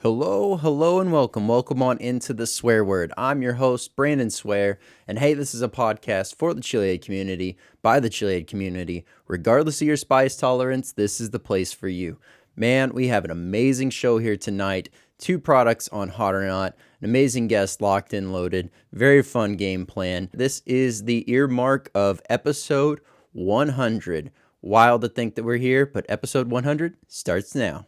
Hello, hello, and welcome. Welcome on into the Swear Word. I'm your host, Brandon Swear, and hey, this is a podcast for the chiliade community, by the chiliade community. Regardless of your spice tolerance, this is the place for you. Man, we have an amazing show here tonight. 2 products on Hot or Not, an amazing guest locked and loaded, very fun game plan. This is the earmark of episode 100. Wild to think that we're here, but episode 100 starts now.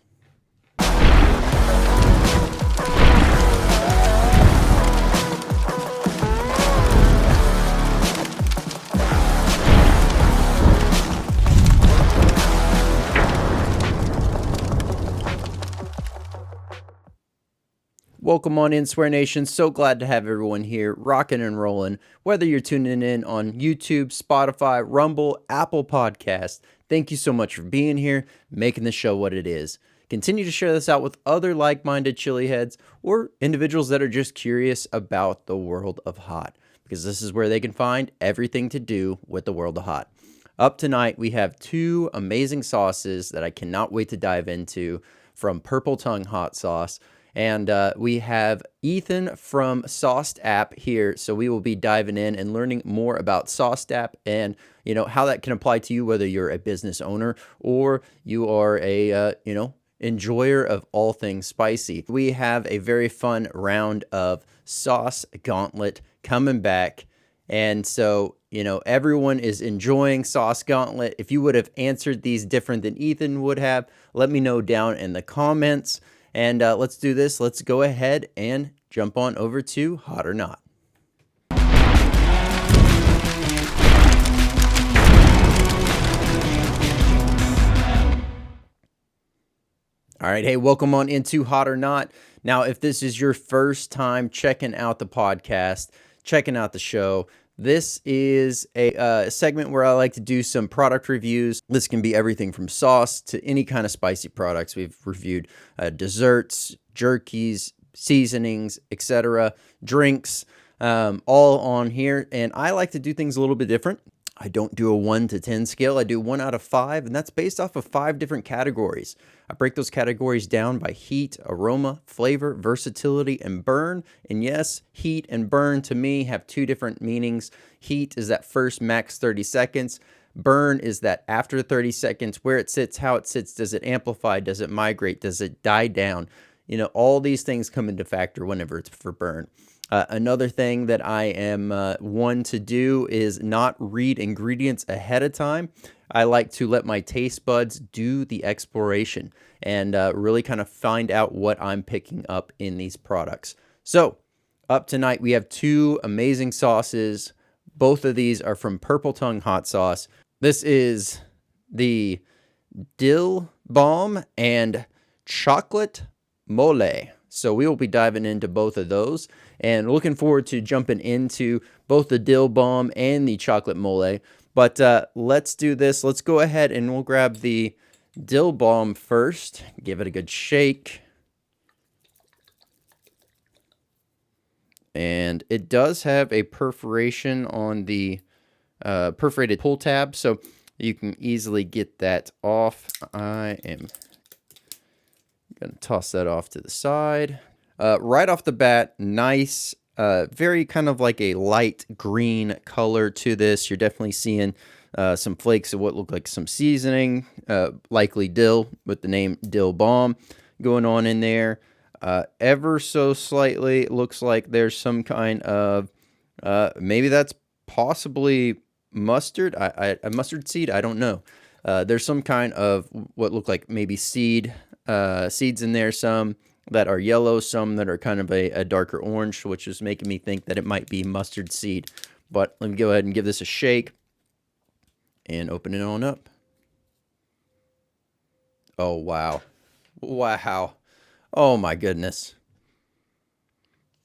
Welcome on in, Swear Nation. So glad to have everyone here, rocking and rolling. Whether you're tuning in on YouTube, Spotify, Rumble, Apple Podcast, thank you so much for being here, making the show what it is. Continue to share this out with other like-minded chili heads or individuals that are just curious about the world of hot, because this is where they can find everything to do with the world of hot. Up tonight, we have 2 amazing sauces that I cannot wait to dive into from Purple Tongue Hot Sauce. And we have Ethan from Sauce app here, so we will be diving in and learning more about Sauce app and how that can apply to you, whether you're a business owner or you are a enjoyer of all things spicy. We have a very fun round of Sauce Gauntlet coming back, and so everyone is enjoying Sauce Gauntlet. If you would have answered these different than Ethan would have, let me know down in the comments. And let's do this. Let's go ahead and jump on over to Hot or Not. All right. Hey, welcome on into Hot or Not. Now, if this is your first time checking out the podcast, checking out the show, this is a segment where I like to do some product reviews. This can be everything from sauce to any kind of spicy products. We've reviewed desserts, jerkies, seasonings, etc., drinks, all on here. And I like to do things a little bit different. I don't do a 1 to 10 scale. I do 1 out of 5, and that's based off of 5 different categories. I break those categories down by heat, aroma, flavor, versatility, and burn. And yes, heat and burn to me have 2 different meanings. Heat is that first max 30 seconds. Burn is that after 30 seconds, where it sits, how it sits, does it amplify, does it migrate, does it die down? All these things come into factor whenever it's for burn. Another thing that I am one to do is not read ingredients ahead of time. I like to let my taste buds do the exploration and really kind of find out what I'm picking up in these products. So up tonight, we have 2 amazing sauces. Both of these are from Purple Tongue Hot Sauce. This is the Dill Balm and Chocolate Mole. So we will be diving into both of those and looking forward to jumping into both the Dill Balm and the Chocolate Mole. But let's do this. Let's go ahead and we'll grab the Dill Balm first. Give it a good shake. And it does have a perforation on the perforated pull tab, so you can easily get that off. I am going to toss that off to the side. Right off the bat, nice, very kind of like a light green color to this. You're definitely seeing some flakes of what look like some seasoning, likely dill with the name Dill Balm going on in there. Ever so slightly, it looks like there's some kind of, maybe that's possibly mustard, a mustard seed, I don't know. There's some kind of what look like maybe seeds in there, some that are yellow, some that are kind of a darker orange, which is making me think that it might be mustard seed. But let me go ahead and give this a shake and open it on up. Oh, wow. Wow. Oh, my goodness.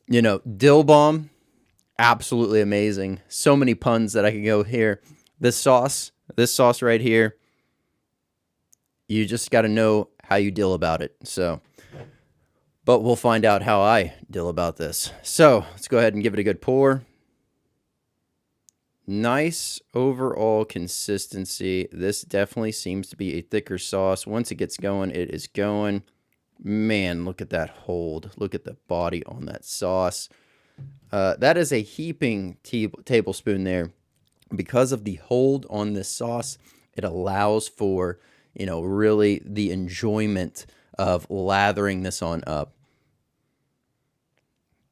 Dill Balm, absolutely amazing. So many puns that I could go here. This sauce right here, you just got to know how you dill about it. But we'll find out how I dill about this. So let's go ahead and give it a good pour. Nice overall consistency. This definitely seems to be a thicker sauce. Once it gets going, it is going. Man, look at that hold. Look at the body on that sauce. That is a heaping tablespoon there. Because of the hold on this sauce, it allows for, really the enjoyment of lathering this on up.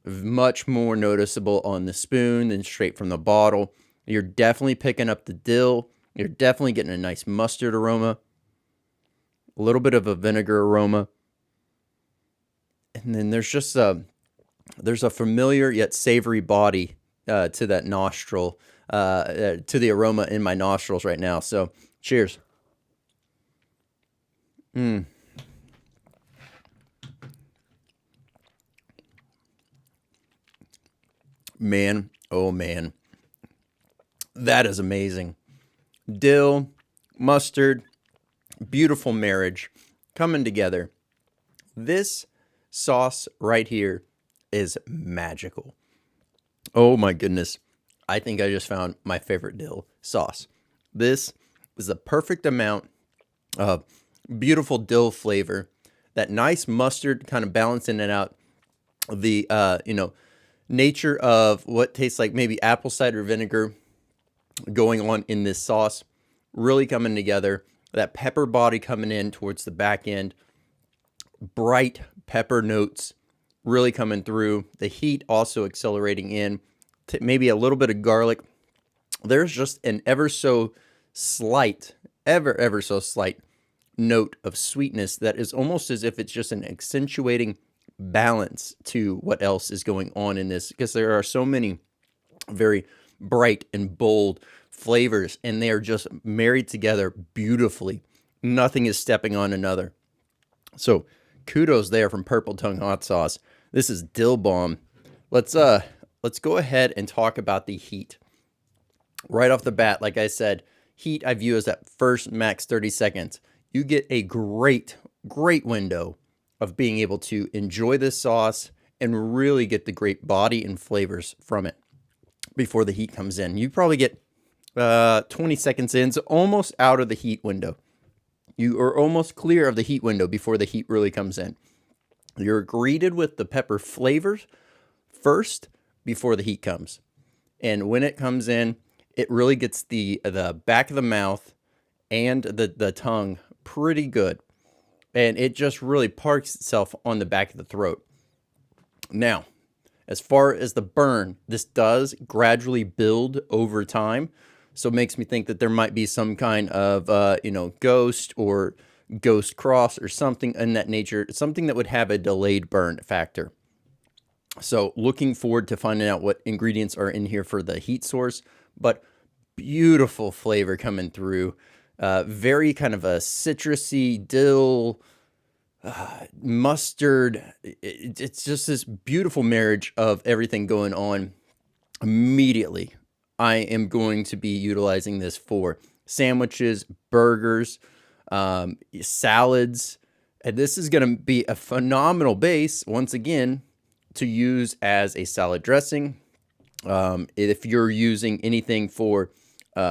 Much more noticeable on the spoon than straight from the bottle. You're definitely picking up the dill. You're definitely getting a nice mustard aroma, a little bit of a vinegar aroma. And then there's just there's a familiar yet savory body to that nostril, to the aroma in my nostrils right now. So cheers. Man, oh man, that is amazing. Dill, mustard, beautiful marriage coming together. This sauce right here is magical. Oh my goodness. I think I just found my favorite dill sauce. This is the perfect amount of beautiful dill flavor, that nice mustard kind of balancing it out. The, nature of what tastes like maybe apple cider vinegar going on in this sauce, really coming together. That pepper body coming in towards the back end, bright pepper notes really coming through. The heat also accelerating in, maybe a little bit of garlic. There's just an ever so slight note of sweetness that is almost as if it's just an accentuating balance to what else is going on in this, because there are so many very bright and bold flavors, and they are just married together beautifully. Nothing is stepping on another. So kudos there from Purple Tongue Hot Sauce. This is Dill Bomb. Let's go ahead and talk about the heat. Right off the bat, like I said, heat I view as that first max 30 seconds. You get a great window of being able to enjoy this sauce and really get the great body and flavors from it before the heat comes in. You probably get 20 seconds in, so almost out of the heat window. You are almost clear of the heat window before the heat really comes in. You're greeted with the pepper flavors first before the heat comes. And when it comes in, it really gets the back of the mouth and the tongue pretty good. And it just really parks itself on the back of the throat. Now, as far as the burn, this does gradually build over time. So it makes me think that there might be some kind of, ghost or ghost cross or something in that nature, something that would have a delayed burn factor. So looking forward to finding out what ingredients are in here for the heat source, but beautiful flavor coming through. Very kind of a citrusy dill, mustard. It's just this beautiful marriage of everything going on. Immediately, I am going to be utilizing this for sandwiches, burgers, salads. And this is going to be a phenomenal base, once again, to use as a salad dressing. If you're using anything for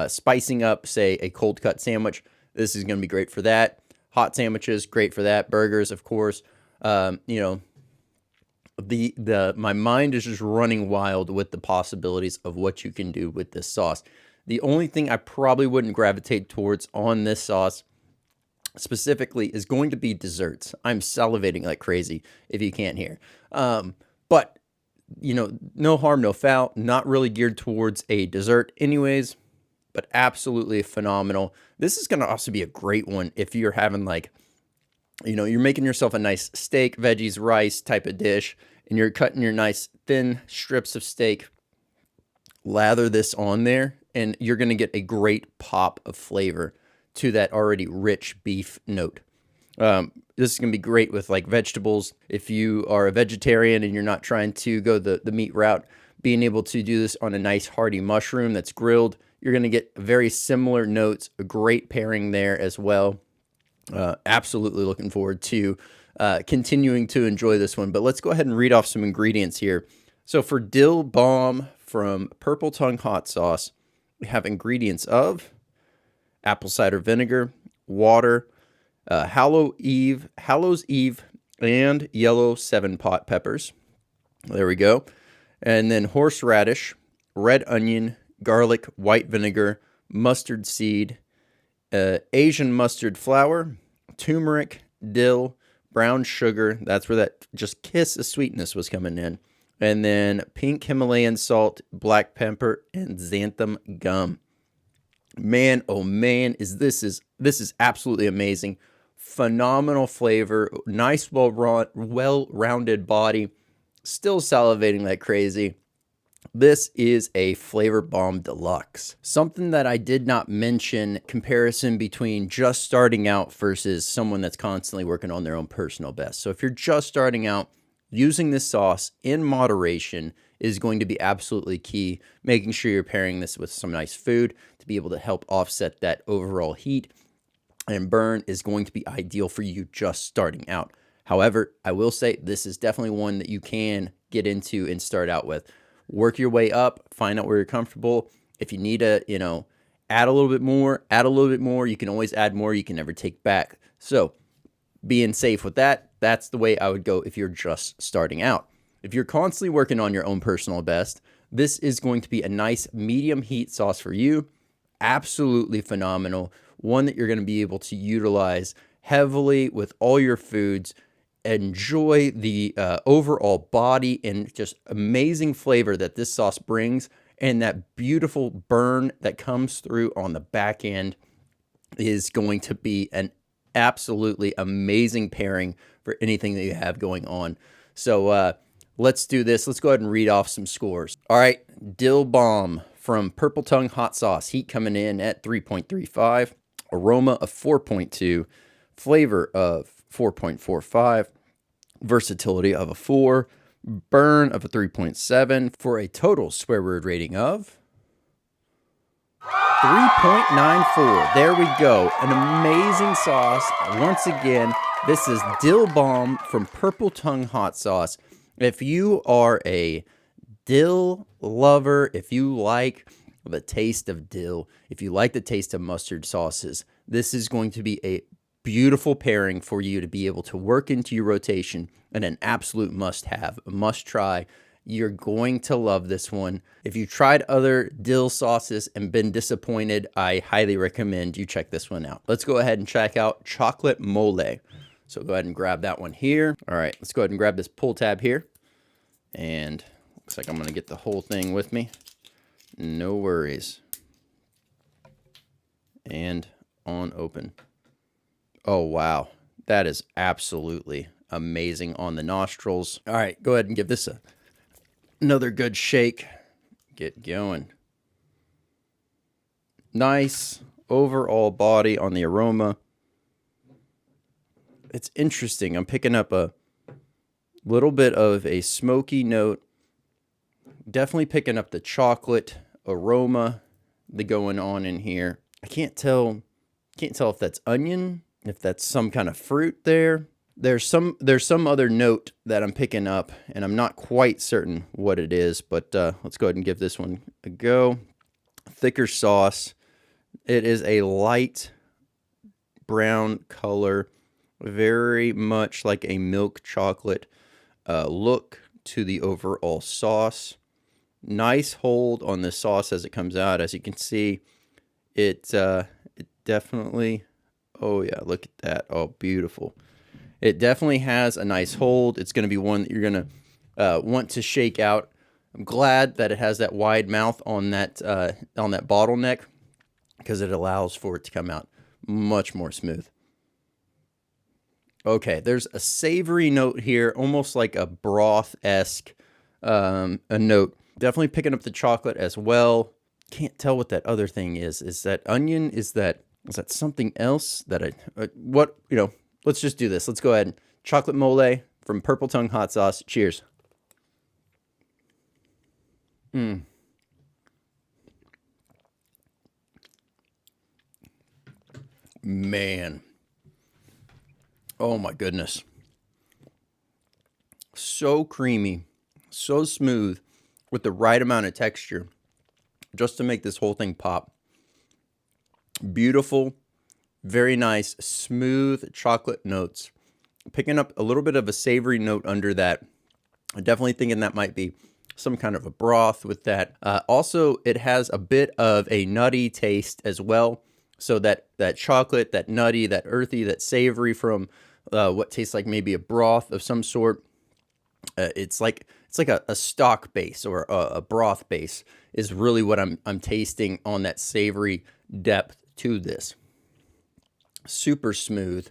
spicing up, say, a cold cut sandwich, this is going to be great for that. Hot sandwiches, great for that. Burgers, of course. My mind is just running wild with the possibilities of what you can do with this sauce. The only thing I probably wouldn't gravitate towards on this sauce specifically is going to be desserts. I'm salivating like crazy if you can't hear. But, no harm, no foul. Not really geared towards a dessert anyways, but absolutely phenomenal. This is going to also be a great one if you're having you're making yourself a nice steak, veggies, rice type of dish, and you're cutting your nice thin strips of steak. Lather this on there, and you're going to get a great pop of flavor to that already rich beef note. This is going to be great with vegetables. If you are a vegetarian and you're not trying to go the meat route, being able to do this on a nice hearty mushroom that's grilled, you're going to get very similar notes, a great pairing there as well. Absolutely looking forward to continuing to enjoy this one. But let's go ahead and read off some ingredients here. So for Dill Bomb from Purple Tongue Hot Sauce, we have ingredients of apple cider vinegar, water, Hallows Eve and yellow 7-pot peppers. There we go. And then horseradish, red onion, garlic, white vinegar, mustard seed, Asian mustard flour, turmeric, dill, brown sugar. That's where that just kiss of sweetness was coming in. And then pink Himalayan salt, black pepper, and xanthan gum. Man, oh man, this is absolutely amazing. Phenomenal flavor, nice, well-rounded body. Still salivating like crazy. This is a flavor bomb deluxe. Something that I did not mention, comparison between just starting out versus someone that's constantly working on their own personal best. So if you're just starting out, using this sauce in moderation is going to be absolutely key. Making sure you're pairing this with some nice food to be able to help offset that overall heat and burn is going to be ideal for you just starting out. However, I will say this is definitely one that you can get into and start out with. Work your way up, find out where you're comfortable. If you need to, add a little bit more, add a little bit more. You can always add more. You can never take back. So being safe with that, that's the way I would go if you're just starting out. If you're constantly working on your own personal best, this is going to be a nice medium heat sauce for you. Absolutely phenomenal. One that you're going to be able to utilize heavily with all your foods. Enjoy the overall body and just amazing flavor that this sauce brings, and that beautiful burn that comes through on the back end is going to be an absolutely amazing pairing for anything that you have going on. So let's do this. Let's go ahead and read off some scores. All right, Dill Bomb from Purple Tongue Hot Sauce. Heat coming in at 3.35. Aroma of 4.2. Flavor of 4.45. Versatility of a 4. Burn of a 3.7 for a total swear word rating of 3.94. There we go. An amazing sauce. Once again, this is Dill Bomb from Purple Tongue Hot Sauce. If you are a dill lover, if you like the taste of dill, if you like the taste of mustard sauces, this is going to be a beautiful pairing for you to be able to work into your rotation, and an absolute must-have, a must-try. You're going to love this one. If you tried other dill sauces and been disappointed, I highly recommend you check this one out. Let's go ahead and check out Chocolate Mole. So go ahead and grab that one here. All right, let's go ahead and grab this pull tab here. And looks like I'm going to get the whole thing with me. No worries. And on open. Oh, wow. That is absolutely amazing on the nostrils. All right, go ahead and give this another good shake. Get going. Nice overall body on the aroma. It's interesting. I'm picking up a little bit of a smoky note. Definitely picking up the chocolate aroma that going on in here. I can't tell if that's onion, if that's some kind of fruit there. There's some other note that I'm picking up, and I'm not quite certain what it is, but let's go ahead and give this one a go. Thicker sauce. It is a light brown color, very much like a milk chocolate look to the overall sauce. Nice hold on the sauce as it comes out. As you can see, it definitely, oh yeah, look at that. Oh, beautiful. It definitely has a nice hold. It's going to be one that you're going to want to shake out. I'm glad that it has that wide mouth on that bottleneck, because it allows for it to come out much more smooth. Okay, there's a savory note here, almost like a broth-esque a note. Definitely picking up the chocolate as well. Can't tell what that other thing is. Is that onion? Is that something else that let's just do this. Let's go ahead. Chocolate Mole from Purple Tongue Hot Sauce. Cheers. Man. Oh my goodness. So creamy, so smooth, with the right amount of texture, just to make this whole thing pop. Beautiful, very nice, smooth chocolate notes. Picking up a little bit of a savory note under that. I'm definitely thinking that might be some kind of a broth with that. Also, it has a bit of a nutty taste as well. So that chocolate, that nutty, that earthy, that savory from what tastes like maybe a broth of some sort. It's like a stock base or a broth base is really what I'm tasting on that savory depth to this. Super smooth,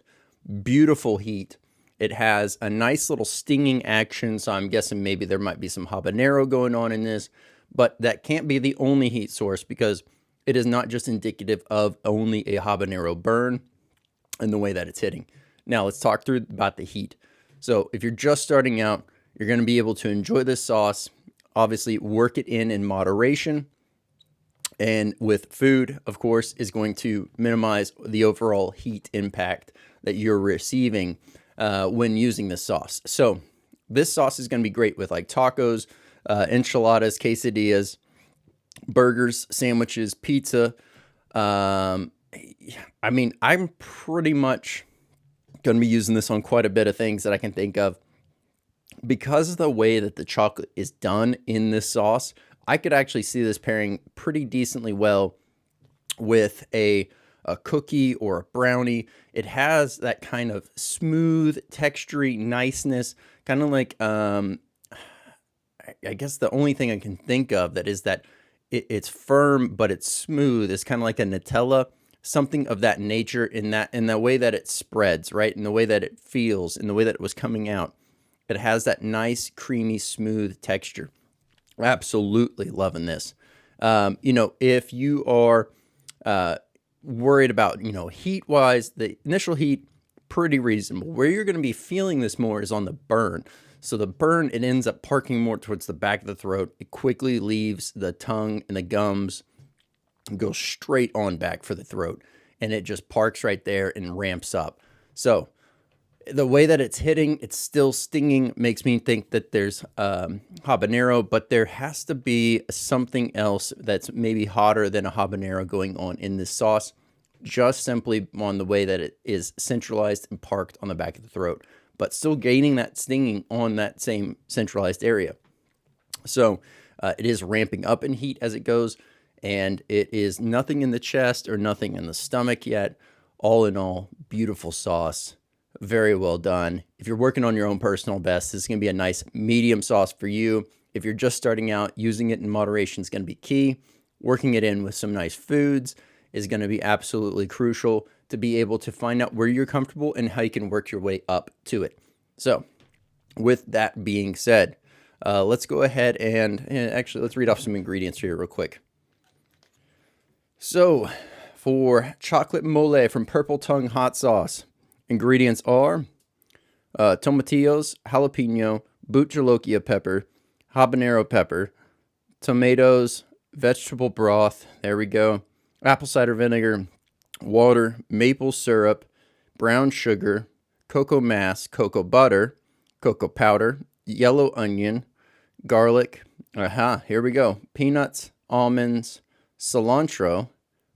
beautiful heat. It has a nice little stinging action, so I'm guessing maybe there might be some habanero going on in this, but that can't be the only heat source because it is not just indicative of only a habanero burn and the way that it's hitting. Now let's talk through about the heat. So if you're just starting out, you're going to be able to enjoy this sauce. Obviously, work it in moderation. And with food, of course, is going to minimize the overall heat impact that you're receiving when using this sauce. So this sauce is going to be great with like tacos, enchiladas, quesadillas, burgers, sandwiches, pizza. I mean, I'm pretty much going to be using this on quite a bit of things that I can think of. Because of the way that the chocolate is done in this sauce, I could actually see this pairing pretty decently well with a cookie or a brownie. It has that kind of smooth, textury niceness, kind of like, I guess the only thing I can think of that is that it's firm, but it's smooth. It's kind of like a Nutella, something of that nature in the way that it spreads, right? In the way that it feels, in the way that it was coming out. It has that nice, creamy, smooth texture. Absolutely loving this. If you are worried about, heat-wise, the initial heat, pretty reasonable. Where you're going to be feeling this more is on the burn. So the burn, it ends up parking more towards the back of the throat. It quickly leaves the tongue and the gums and goes straight on back for the throat. And it just parks right there and ramps up. So the way that it's hitting, it's still stinging, makes me think that there's habanero, but there has to be something else that's maybe hotter than a habanero going on in this sauce, just simply on the way that it is centralized and parked on the back of the throat, but still gaining that stinging on that same centralized area. So it is ramping up in heat as it goes, and it is nothing in the chest or nothing in the stomach yet. All in all, beautiful sauce. Very well done. If you're working on your own personal best, this is going to be a nice medium sauce for you. If you're just starting out, using it in moderation is going to be key. Working it in with some nice foods is going to be absolutely crucial to be able to find out where you're comfortable and how you can work your way up to it. So with that being said, let's go ahead and actually let's read off some ingredients here real quick. So for chocolate mole from Purple Tongue Hot Sauce, ingredients are tomatillos, jalapeno, boot jolokia pepper, habanero pepper, tomatoes, vegetable broth, there we go, apple cider vinegar, water, maple syrup, brown sugar, cocoa mass, cocoa butter, cocoa powder, yellow onion, garlic, here we go, peanuts, almonds, cilantro,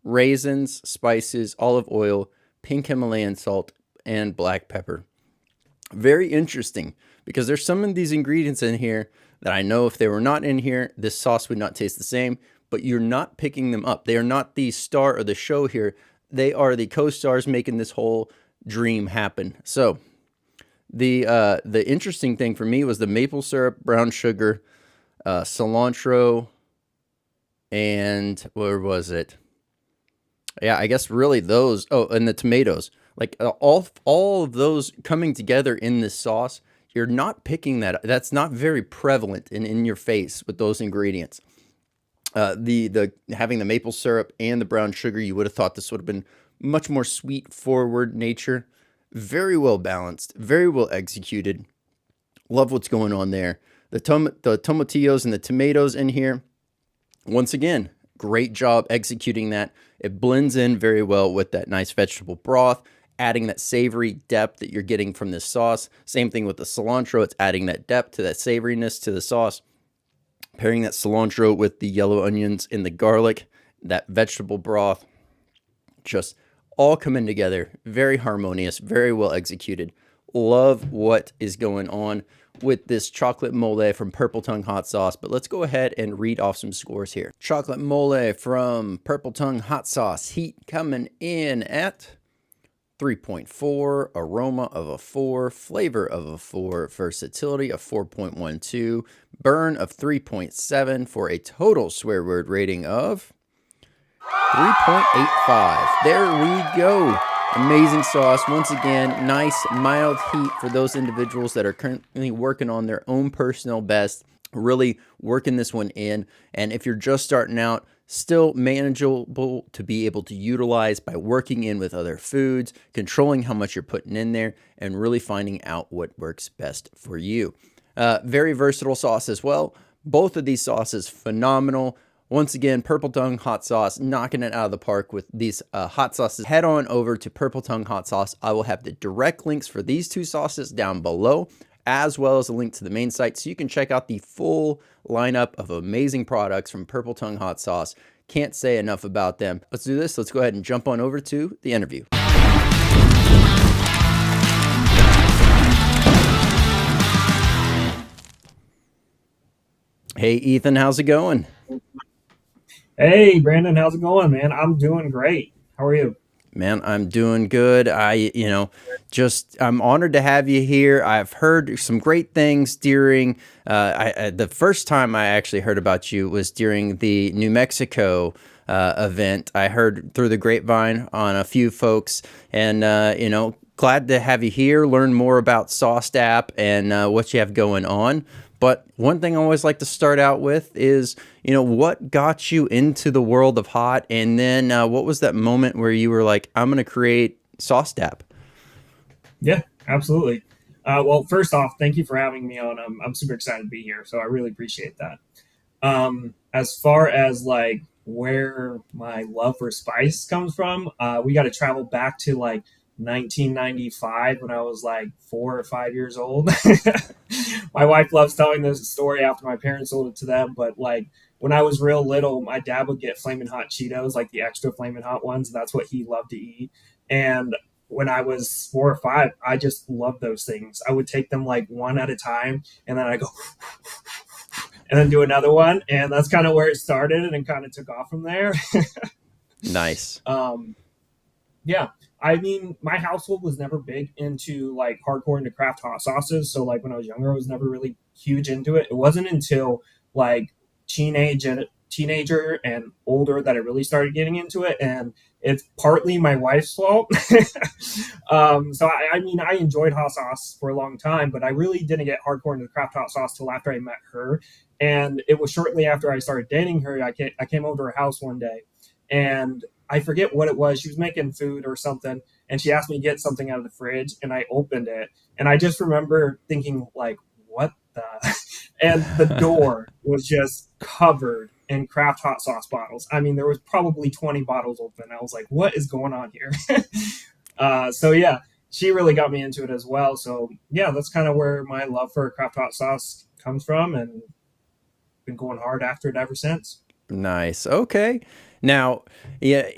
raisins, spices, olive oil, pink Himalayan salt, and black pepper. Very interesting, because there's some of these ingredients in here that I know if they were not in here, this sauce would not taste the same, but you're not picking them up. They are not the star of the show here. They are the co-stars making this whole dream happen. So the interesting thing for me was the maple syrup, brown sugar, cilantro, and where was it? Yeah, I guess really those. Oh, and the tomatoes. Like all of those coming together in this sauce, you're not picking that. That's not very prevalent in your face with those ingredients. The having the maple syrup and the brown sugar, you would have thought this would have been much more sweet forward nature. Very well balanced, very well executed. Love what's going on there. The tomatillos and the tomatoes in here. Once again, great job executing that. It blends in very well with that nice vegetable broth, adding that savory depth that you're getting from this sauce. Same thing with the cilantro. It's adding that depth to that savoriness to the sauce. Pairing that cilantro with the yellow onions and the garlic, that vegetable broth, just all coming together. Very harmonious, very well executed. love what is going on with this chocolate mole from Purple Tongue Hot Sauce, but let's go ahead and read off some scores here. Chocolate mole from Purple Tongue Hot Sauce, heat coming in at 3.4, aroma of a 4, flavor of a 4, versatility of 4.12, burn of 3.7 for a total swear word rating of 3.85. There we go. Amazing sauce. Once again, nice mild heat for those individuals that are currently working on their own personal best, really working this one in. And if you're just starting out, still manageable to be able to utilize by working in with other foods, controlling how much you're putting in there, and really finding out what works best for you. Very versatile sauce as well. Both of these sauces, phenomenal. Once again, Purple Tongue Hot Sauce, knocking it out of the park with these hot sauces. Head on over to Purple Tongue Hot Sauce. I will have the direct links for these two sauces down below, as well as a link to the main site, so you can check out the full lineup of amazing products from Purple Tongue Hot Sauce. Can't say enough about them. Let's do this. Let's go ahead and jump on over to the interview. Hey, Ethan, how's it going? Hey, Brandon, how's it going, man? I'm doing great. How are you? Man, I'm doing good. I'm honored to have you here. I've heard some great things during, the first time I actually heard about you was during the New Mexico event. I heard through the grapevine on a few folks, and, glad to have you here, learn more about SauceDap and what you have going on. But one thing I always like to start out with is, what got you into the world of hot? And then what was that moment where you were like, I'm going to create SauceDap? Yeah, absolutely. Well, first off, thank you for having me on. I'm super excited to be here, so I really appreciate that. As far as like where my love for spice comes from, we got to travel back to like 1995 when I was like 4 or 5 years old. My wife loves telling this story after my parents sold it to them, but like when I was real little, my dad would get flaming hot Cheetos, like the extra flaming hot ones. That's what he loved to eat. And when I was 4 or 5, I just loved those things. I would take them like one at a time, and then I go and then do another one, and that's kind of where it started, and it kind of took off from there. Nice. um, Yeah. I mean, my household was never big into like hardcore into craft hot sauces. So like when I was younger, I was never really huge into it. It wasn't until like teenager and older that I really started getting into it. And it's partly my wife's fault. I mean, I enjoyed hot sauce for a long time, but I really didn't get hardcore into craft hot sauce till after I met her. And it was shortly after I started dating her, I came over to her house one day, and I forget what it was. She was making food or something, and she asked me to get something out of the fridge, and I opened it, and I just remember thinking, like, what the? And the door was just covered in craft hot sauce bottles. I mean, there was probably 20 bottles open. I was like, what is going on here? Yeah, she really got me into it as well. So yeah, that's kind of where my love for craft hot sauce comes from, and been going hard after it ever since. Nice. Okay. Now, yeah,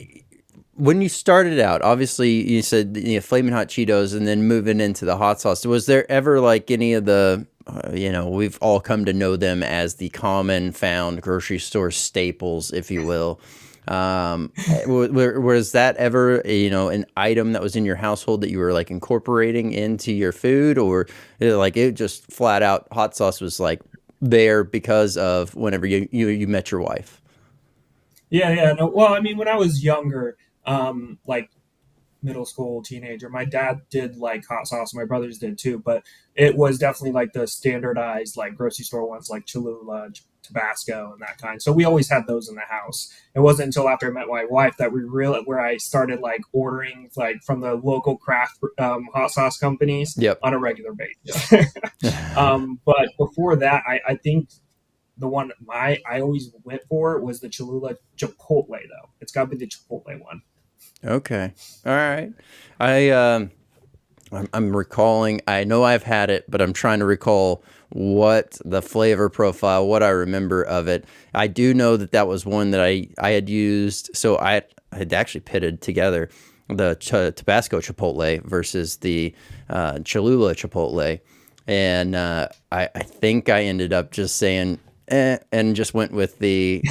when you started out, obviously you said flaming hot Cheetos, and then moving into the hot sauce. Was there ever like any of the, we've all come to know them as the common found grocery store staples, if you will. Was that ever, an item that was in your household that you were like incorporating into your food, or like it just flat out hot sauce was like there because of whenever you met your wife? Yeah. No, well, I mean, when I was younger, like middle school, teenager, my dad did like hot sauce. My brothers did too, but it was definitely like the standardized like grocery store ones, like Cholula, Tabasco, and that kind. So we always had those in the house. It wasn't until after I met my wife that where I started like ordering like from the local craft hot sauce companies Yep. on a regular basis. But before that, I think the one I always went for was the Cholula Chipotle though. It's got to be the Chipotle one. Okay. All right. I I'm recalling. I know I've had it, but I'm trying to recall what the flavor profile, what I remember of it. I do know that that was one that I had used. So I had actually pitted together the Tabasco Chipotle versus the Cholula Chipotle, and I think I ended up just saying and just went with the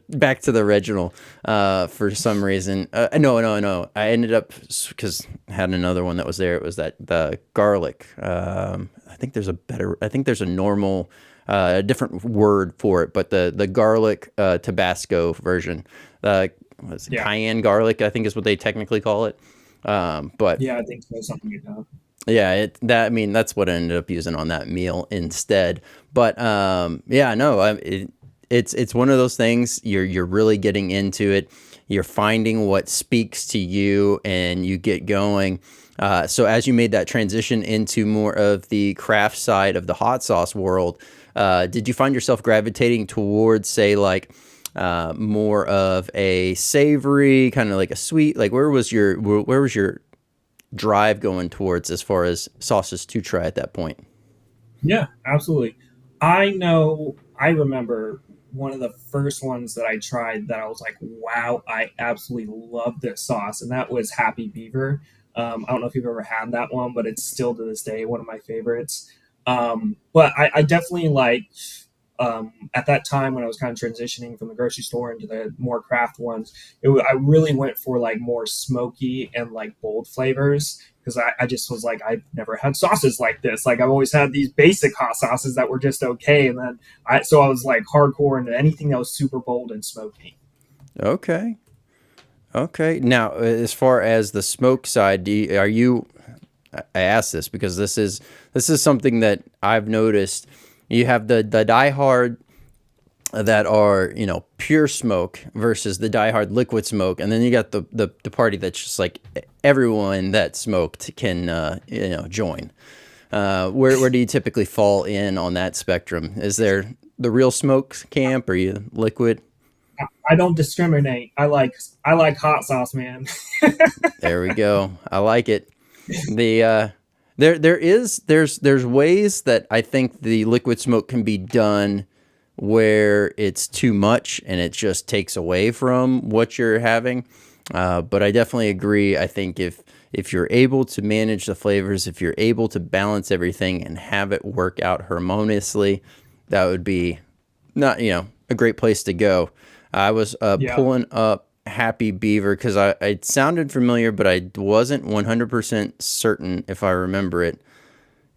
back to the original for some reason. No. I ended up because I had another one that was there. It was that the garlic. I think there's a normal, a different word for it, but the garlic Tabasco version. What's it, Yeah. cayenne garlic, I think is what they technically call it. But Yeah, I think so. Something like that. yeah, I mean, that's what I ended up using on that meal instead. But yeah, no, it's one of those things. You're really getting into it. You're finding what speaks to you, and you get going. So as you made that transition into more of the craft side of the hot sauce world, did you find yourself gravitating towards, say, like more of a savory, kind of like a sweet? Like where was your drive going towards as far as sauces to try at that point? Yeah, absolutely. I remember one of the first ones that I tried that I was like, wow, I absolutely love this sauce. And that was Happy Beaver. I don't know if you've ever had that one, but it's still to this day one of my favorites. But I definitely like at that time when I was kind of transitioning from the grocery store into the more craft ones, I really went for like more smoky and like bold flavors because I just was like, I've never had sauces like this. Like I've always had these basic hot sauces that were just okay, and then I was like hardcore into anything that was super bold and smoky. Okay. Okay. Now, as far as the smoke side, are you? I ask this because this is something that I've noticed. You have the diehard that are pure smoke versus the diehard liquid smoke, and then you got the party that's just like everyone that smoked can join. Where do you typically fall in on that spectrum? Is there the real smoke camp? Or you liquid? I don't discriminate. I like hot sauce, man. There we go. I like it. The there's ways that I think the liquid smoke can be done where it's too much and it just takes away from what you're having. But I definitely agree. I think if you're able to manage the flavors, if you're able to balance everything and have it work out harmoniously, that would be not a great place to go. I was Yeah. pulling up Happy Beaver because it sounded familiar, but I wasn't 100% certain if I remember it.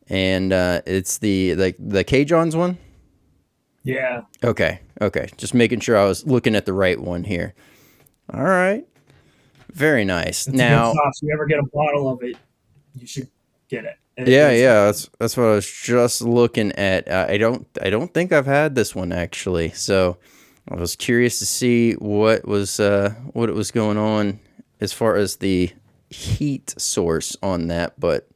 And it's the Cajuns one. Yeah. Okay. Just making sure I was looking at the right one here. All right. Very nice. It's a good Now, sauce. If you ever get a bottle of it, you should get it. It's yeah, good. that's what I was just looking at. I don't think I've had this one actually. So I was curious to see what it was going on as far as the heat source on that. But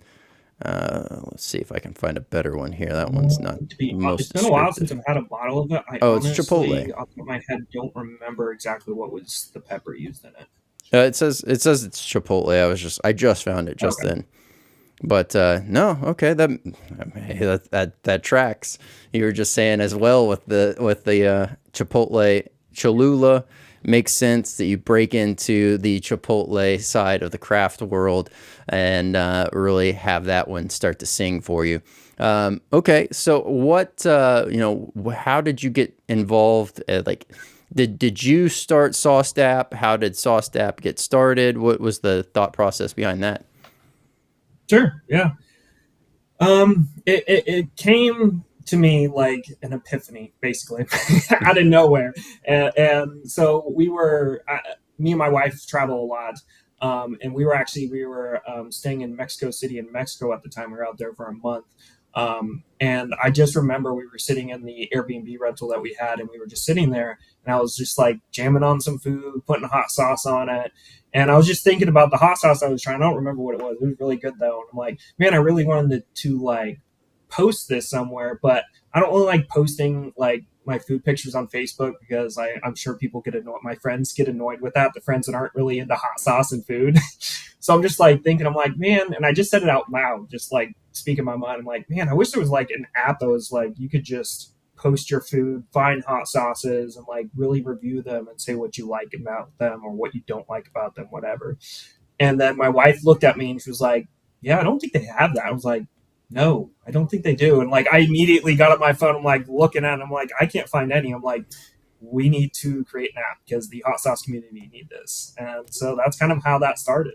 let's see if I can find a better one here. That one's not It's most been a while since descriptive. I've had a bottle of it. I Oh, it's honestly, Chipotle. off the top of my head, don't remember exactly what was the pepper used in it. It says it's Chipotle. I just found it just Okay. then. But no, okay, hey, that tracks. You were just saying as well with the Chipotle Cholula, makes sense that you break into the Chipotle side of the craft world and really have that one start to sing for you. Okay, so how did you get involved? Like, did you start SauceDap? How did SauceDap get started? What was the thought process behind that? Sure. Yeah. It came to me like an epiphany, basically, out of nowhere, and so me and my wife travel a lot, and we were staying in Mexico City in Mexico at the time. We were out there for a month, and I just remember we were sitting in the Airbnb rental that we had, and we were just sitting there, and I was just like jamming on some food, putting hot sauce on it. And I was just thinking about the hot sauce I was trying. I don't remember what it was. It was really good though. And I'm like, man, I really wanted to like post this somewhere, but I don't really like posting like my food pictures on Facebook because I'm sure people get annoyed. My friends get annoyed with that. The friends that aren't really into hot sauce and food. So I'm just like thinking, I'm like, man, and I just said it out loud, just like speaking my mind. I'm like, man, I wish there was like an app that was like you could just post your food, find hot sauces, and like really review them and say what you like about them or what you don't like about them, whatever. And then my wife looked at me and she was like, "Yeah, I don't think they have that." I was like, "No, I don't think they do." And like I immediately got on my phone. I'm like looking at it. I'm like, I can't find any. I'm like, we need to create an app because the hot sauce community need this. And so that's kind of how that started.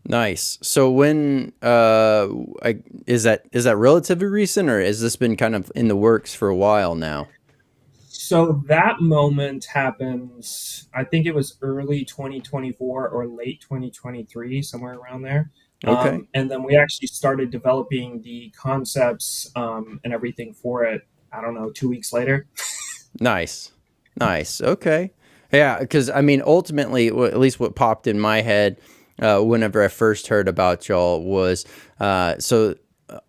Nice. So when is that relatively recent, or has this been kind of in the works for a while now? So that moment happens, I think it was early 2024 or late 2023, somewhere around there. Okay. And then we actually started developing the concepts and everything for it, I don't know, 2 weeks later. Nice. Nice. Okay. Yeah, because I mean, ultimately, at least what popped in my head whenever I first heard about y'all was so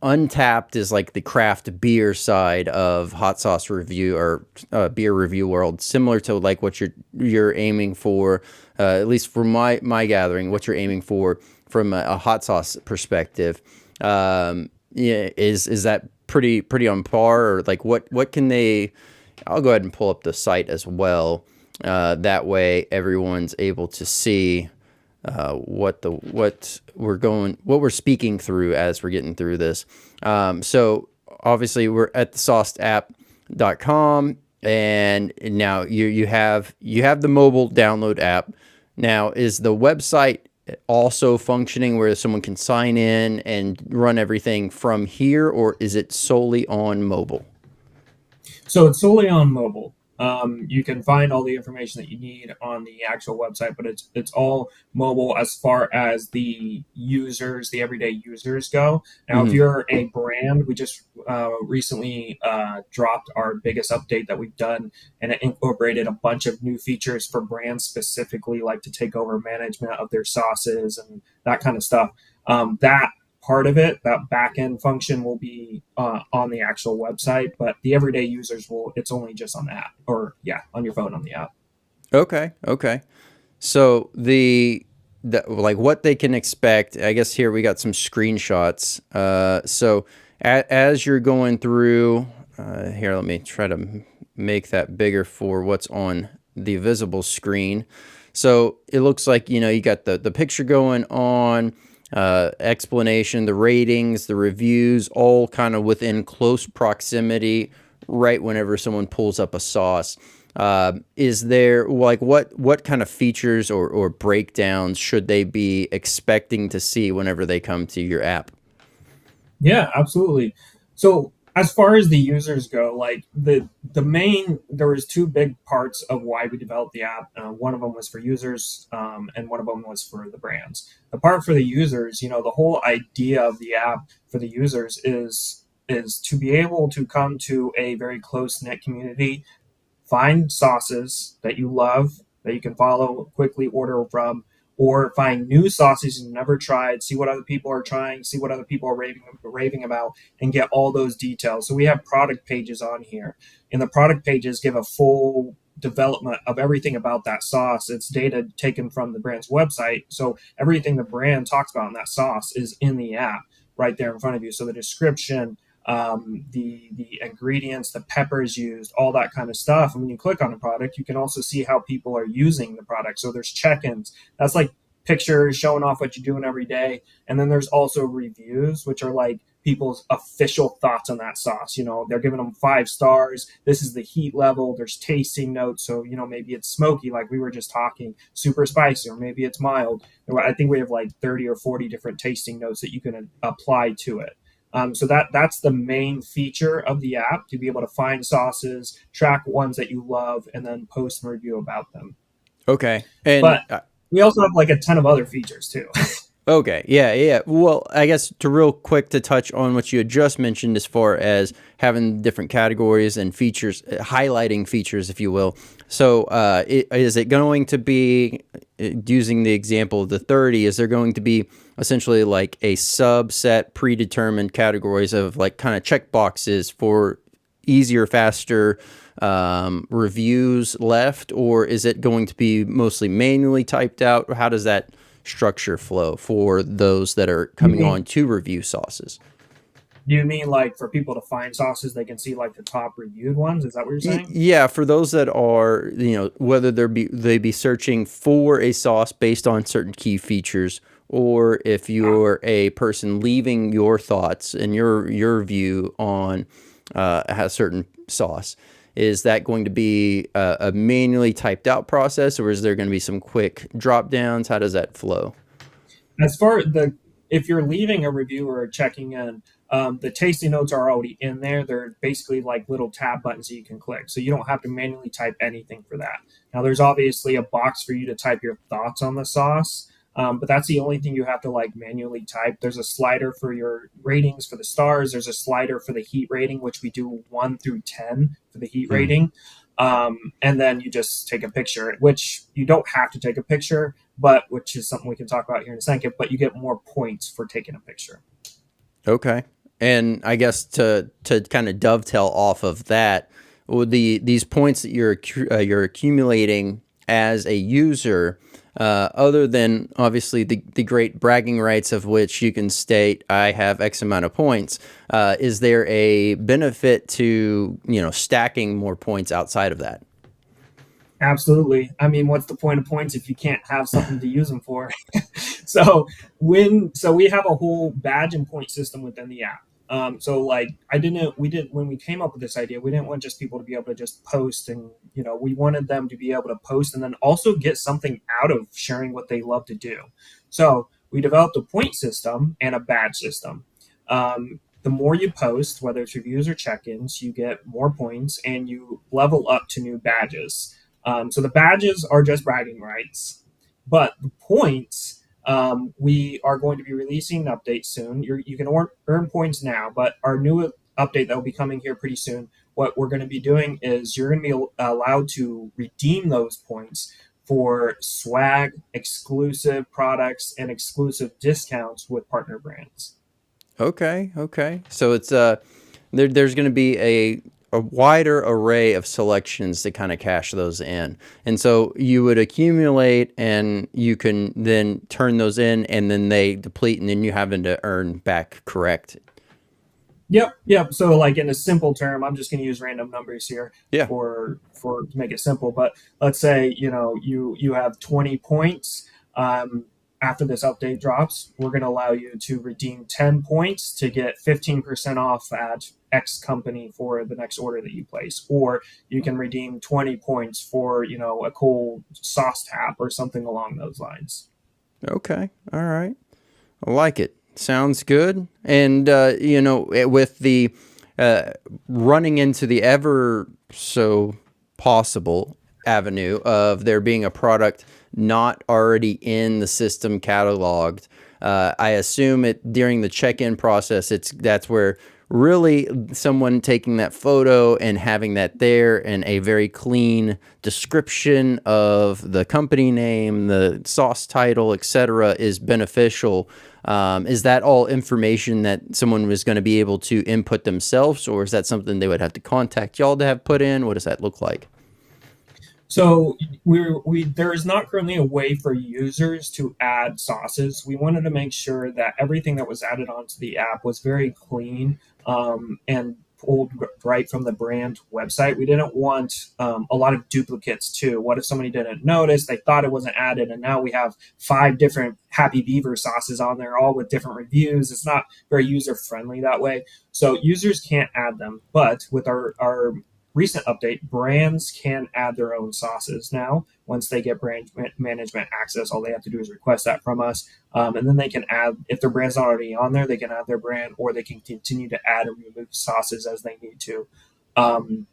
Untapped is like the craft beer side of hot sauce review or beer review world, similar to like what you're aiming for, at least from my gathering, what you're aiming for from a hot sauce perspective. Yeah, is that pretty on par, or like what can they? I'll go ahead and pull up the site as well. That way, everyone's able to see what we're speaking through as we're getting through this. So obviously, we're at the sauceapp.com, and now you have the mobile download app. Now, is the website also functioning where someone can sign in and run everything from here, or is it solely on mobile? So it's solely on mobile. You can find all the information that you need on the actual website, but it's all mobile as far as the users, the everyday users go. Now, if Mm-hmm. you're a brand, we just recently dropped our biggest update that we've done, and it incorporated a bunch of new features for brands specifically, like to take over management of their sauces and that kind of stuff. That part of it, that back end function, will be on the actual website, but the everyday users will. It's only just on the app, or yeah, on your phone on the app. Okay. Okay. So the like what they can expect, I guess here we got some screenshots. So as you're going through, here, let me try to make that bigger for what's on the visible screen. So it looks like, you got the picture going on, explanation, the ratings, the reviews, all kind of within close proximity, right whenever someone pulls up a sauce. Is there like what kind of features or breakdowns should they be expecting to see whenever they come to your app? Yeah, absolutely. So as far as the users go, like the main, there was two big parts of why we developed the app. One of them was for users, and one of them was for the brands. The part for the users, the whole idea of the app for the users is to be able to come to a very close knit community, find sauces that you love that you can follow, quickly order from, or find new sauces you've never tried, see what other people are trying, see what other people are raving about, and get all those details. So we have product pages on here, and the product pages give a full development of everything about that sauce. It's data taken from the brand's website. So everything the brand talks about in that sauce is in the app right there in front of you. So the description, the ingredients, the peppers used, all that kind of stuff. And when you click on a product, you can also see how people are using the product. So there's check-ins. That's like pictures showing off what you're doing every day. And then there's also reviews, which are like people's official thoughts on that sauce. They're giving them 5 stars. This is the heat level. There's tasting notes. So, maybe it's smoky, like we were just talking, super spicy, or maybe it's mild. I think we have like 30 or 40 different tasting notes that you can apply to it. So that's the main feature of the app, to be able to find sauces, track ones that you love, and then post and review about them. Okay. And But we also have like a ton of other features too. okay, yeah, yeah. Well, I guess to real quick to touch on what you had just mentioned as far as having different categories and features, highlighting features, if you will. So, is it going to be, using the example of the 30, is there going to be essentially like a subset predetermined categories of like kind of check boxes for easier, faster reviews left, or is it going to be mostly manually typed out? How does that structure flow for those that are You coming mean on to review sauces? Do you mean like for people to find sauces, they can see like the top reviewed ones? Is that what you're saying? Yeah, for those that are, whether they be searching for a sauce based on certain key features, or if Ah, you're a person leaving your thoughts and your view on a certain sauce, is that going to be a manually typed out process, or is there going to be some quick drop downs? How does that flow? as far the if you're leaving a review or checking in, the tasting notes are already in there. They're basically like little tab buttons that you can click, so you don't have to manually type anything for that. Now, there's obviously a box for you to type your thoughts on the sauce, but that's the only thing you have to like manually type. There's a slider for your ratings for the stars. There's a slider for the heat rating, which we do 1 through 10 for the heat Hmm. rating. And then you just take a picture, which you don't have to take a picture, but which is something we can talk about here in a second. But you get more points for taking a picture. Okay. And I guess to kind of dovetail off of that, with these points that you're accumulating as a user, other than obviously the great bragging rights of which you can state I have X amount of points, is there a benefit to stacking more points outside of that? Absolutely. I mean, what's the point of points if you can't have something to use them for? So we have a whole badge and point system within the app. So like I didn't we did when we came up with this idea, we didn't want just people to be able to just post, and we wanted them to be able to post and then also get something out of sharing what they love to do. So we developed a point system and a badge system. The more you post, whether it's reviews or check-ins, you get more points and you level up to new badges. So the badges are just bragging rights, but the points, we are going to be releasing an update soon. You can earn points now, but our new update that will be coming here pretty soon, what we're going to be doing is you're going to be allowed to redeem those points for swag, exclusive products, and exclusive discounts with partner brands. Okay, okay. So it's there's going to be a wider array of selections to kind of cash those in. And so you would accumulate and you can then turn those in and then they deplete and then you having to earn back, correct? Yep, yep. So, like in a simple term, I'm just going to use random numbers here Yeah. for to make it simple. But let's say you have 20 points. Um, After this update drops, we're going to allow you to redeem 10 points to get 15% off at X company for the next order that you place, or you can redeem 20 points for a cool sauce tap or something along those lines. Okay. All right. I like it. Sounds good. And with the uh, running into the ever so possible avenue of there being a product not already in the system cataloged, I assume it during the check-in process. That's where really someone taking that photo and having that there and a very clean description of the company name, the sauce title, etc., is beneficial. Is that all information that someone was going to be able to input themselves, or is that something they would have to contact y'all to have put in? What does that look like? So we there is not currently a way for users to add sauces. We wanted to make sure that everything that was added onto the app was very clean, and pulled right from the brand website. We didn't want a lot of duplicates too. What if somebody didn't notice? They thought it wasn't added, and now we have 5 different Happy Beaver sauces on there, all with different reviews. It's not very user friendly that way. So users can't add them. But with our recent update, brands can add their own sauces now. Once they get brand management access, all they have to do is request that from us. And then they can add, if their brand's not already on there, they can add their brand, or they can continue to add and remove sauces as they need to. Um,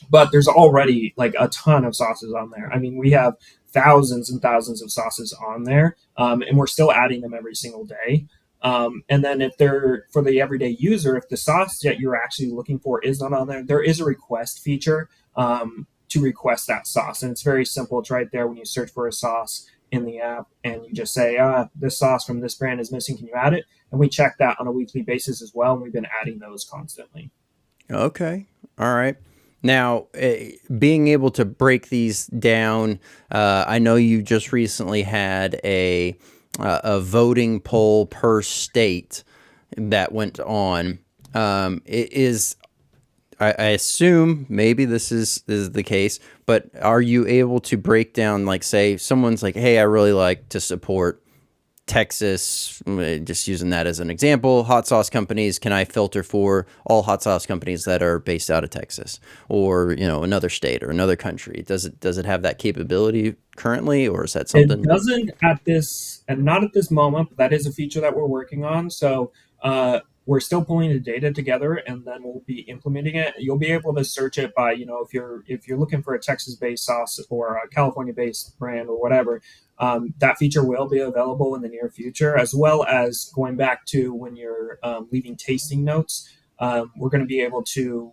but there's already like a ton of sauces on there. I mean, we have thousands and thousands of sauces on there, and we're still adding them every single day. And then if they're for the everyday user, if the sauce that you're actually looking for is not on there, there is a request feature to request that sauce, and it's very simple. It's right there when you search for a sauce in the app, and you just say, "This sauce from this brand is missing. Can you add it?" And we check that on a weekly basis as well, and we've been adding those constantly. Okay. All right. Now, being able to break these down, I know you just recently had a voting poll per state that went on. It is, I assume maybe this is the case, but are you able to break down, like, say someone's like, hey, I really like to support Texas, just using that as an example, hot sauce companies, can I filter for all hot sauce companies that are based out of Texas or, another state or another country? Does it have that capability currently, or is that It something? doesn't at this, and not at this moment, but that is a feature that we're working on. So we're still pulling the data together, and then we'll be implementing it. You'll be able to search it by, if you're looking for a Texas-based sauce or a California-based brand or whatever. That feature will be available in the near future, as well as going back to when you're leaving tasting notes. We're going to be able to,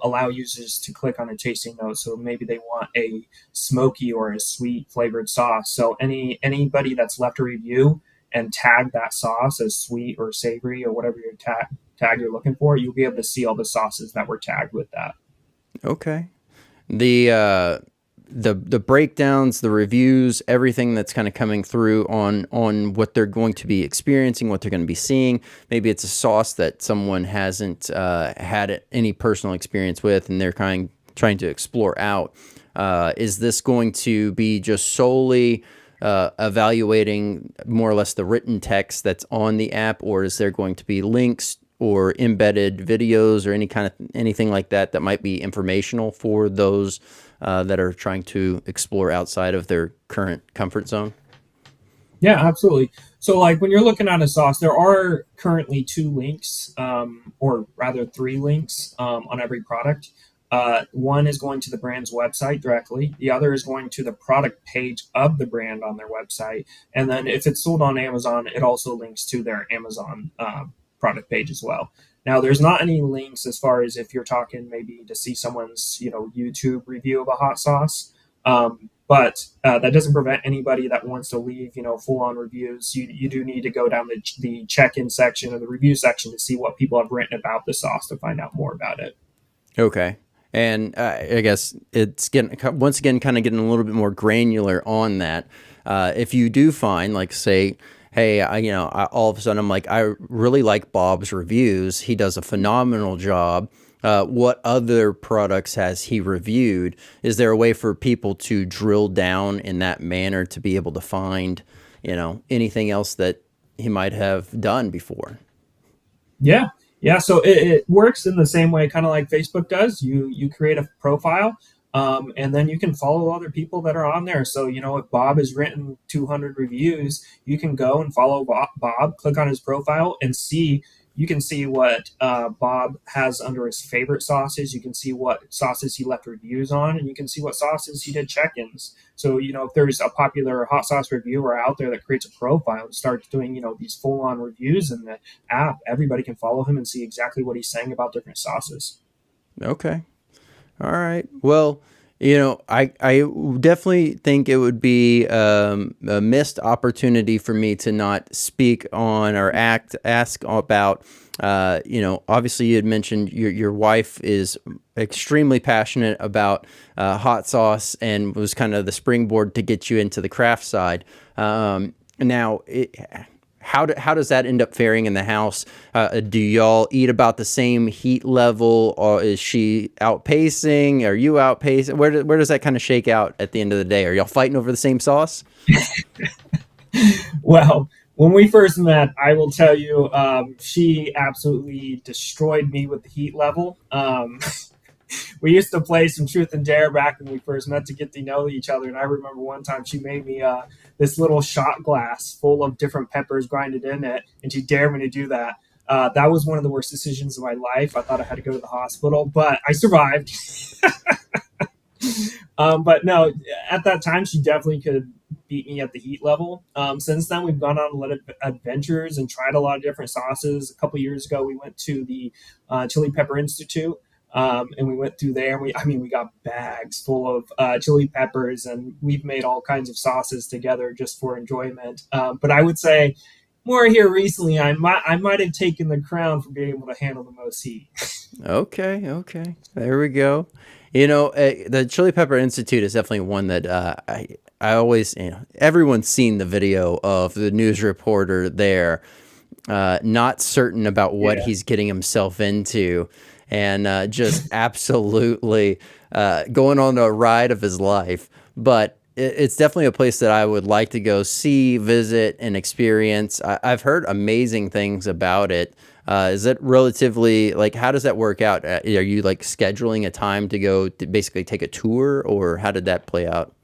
allow users to click on a tasting note. So maybe they want a smoky or a sweet flavored sauce. So anybody that's left a review and tag that sauce as sweet or savory or whatever your tag you're looking for, you'll be able to see all the sauces that were tagged with that. Okay. The breakdowns, the reviews, everything that's kind of coming through on what they're going to be experiencing, what they're going to be seeing. Maybe it's a sauce that someone hasn't had any personal experience with, and they're trying to explore out. Is this going to be just solely evaluating more or less the written text that's on the app, or is there going to be links or embedded videos or anything like that that might be informational for those that are trying to explore outside of their current comfort zone? Yeah, absolutely. So, like when you're looking at a sauce, there are currently two links, or rather three links on every product. One is going to the brand's website directly. The other is going to the product page of the brand on their website. And then if it's sold on Amazon, it also links to their Amazon product page as well. Now, there's not any links as far as if you're talking maybe to see someone's YouTube review of a hot sauce. But that doesn't prevent anybody that wants to leave, full on reviews. You do need to go down the check in section or the review section to see what people have written about the sauce to find out more about it. Okay. And I guess it's getting, once again, kind of getting a little bit more granular on that. If you do find, like, say, hey, all of a sudden I'm like, I really like Bob's reviews. He does a phenomenal job. What other products has he reviewed? Is there a way for people to drill down in that manner to be able to find, anything else that he might have done before? Yeah, yeah. So it works in the same way, kind of like Facebook does. You create a profile, and then you can follow other people that are on there. So if Bob has written 200 reviews, you can go and follow Bob, click on his profile, and see. You can see what Bob has under his favorite sauces. You can see what sauces he left reviews on, and you can see what sauces he did check-ins. So, if there's a popular hot sauce reviewer out there that creates a profile and starts doing, these full-on reviews in the app, everybody can follow him and see exactly what he's saying about different sauces. Okay. All right. Well, I definitely think it would be a missed opportunity for me to not speak on or ask about. Obviously you had mentioned your wife is extremely passionate about hot sauce and was kind of the springboard to get you into the craft side. Now, how does that end up faring in the house? Do y'all eat about the same heat level, or is she outpacing? Are you outpacing? Where does that kind of shake out at the end of the day? Are y'all fighting over the same sauce? Well, when we first met, I will tell you, she absolutely destroyed me with the heat level. We used to play some truth and dare back when we first met to get to know each other. And I remember one time she made me this little shot glass full of different peppers grinded in it, and she dared me to do that. That was one of the worst decisions of my life. I thought I had to go to the hospital, but I survived. But no, at that time, she definitely could beat me at the heat level. Since then, we've gone on a lot of adventures and tried a lot of different sauces. A couple years ago, we went to the Chili Pepper Institute, and we went through there. We got bags full of chili peppers, and we've made all kinds of sauces together just for enjoyment. But I would say more here recently, I might have taken the crown for being able to handle the most heat. Okay, there we go. The Chili Pepper Institute is definitely one that I always, everyone's seen the video of the news reporter there. not certain about what Yeah. he's getting himself into, and just absolutely going on a ride of his life. But it's definitely a place that I would like to go see, visit, and experience. I've heard amazing things about it. Is it relatively like, how does that work out? Are you like scheduling a time to go to basically take a tour, or how did that play out?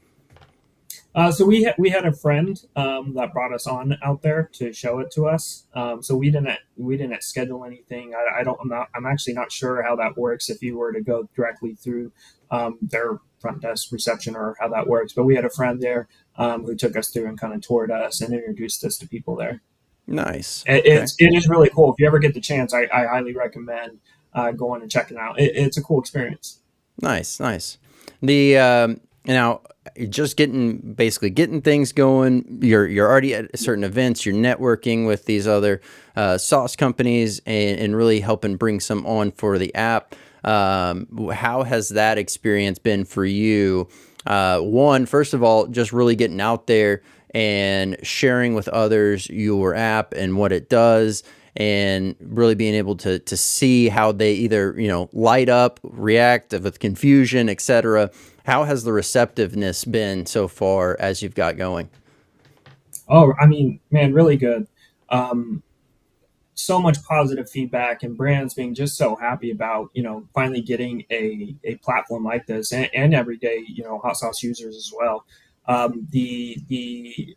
So we had a friend that brought us on out there to show it to us. So we didn't schedule anything. I'm actually not sure how that works if you were to go directly through their front desk reception or how that works. But we had a friend there who took us through and kind of toured us and introduced us to people there. Nice. Okay. It is really cool. If you ever get the chance, I highly recommend going and checking it out. It's a cool experience. Nice, nice. The now just getting things going. You're already at certain events. You're networking with these other sauce companies and really helping bring some on for the app. How has that experience been for you? One, first of all, just really getting out there and sharing with others your app and what it does, and really being able to see how they either light up, react with confusion, etc. How has the receptiveness been so far as you've got going? Oh, I mean, man, really good. Um, so much positive feedback and brands being just so happy about finally getting a platform like this, and everyday hot sauce users as well. The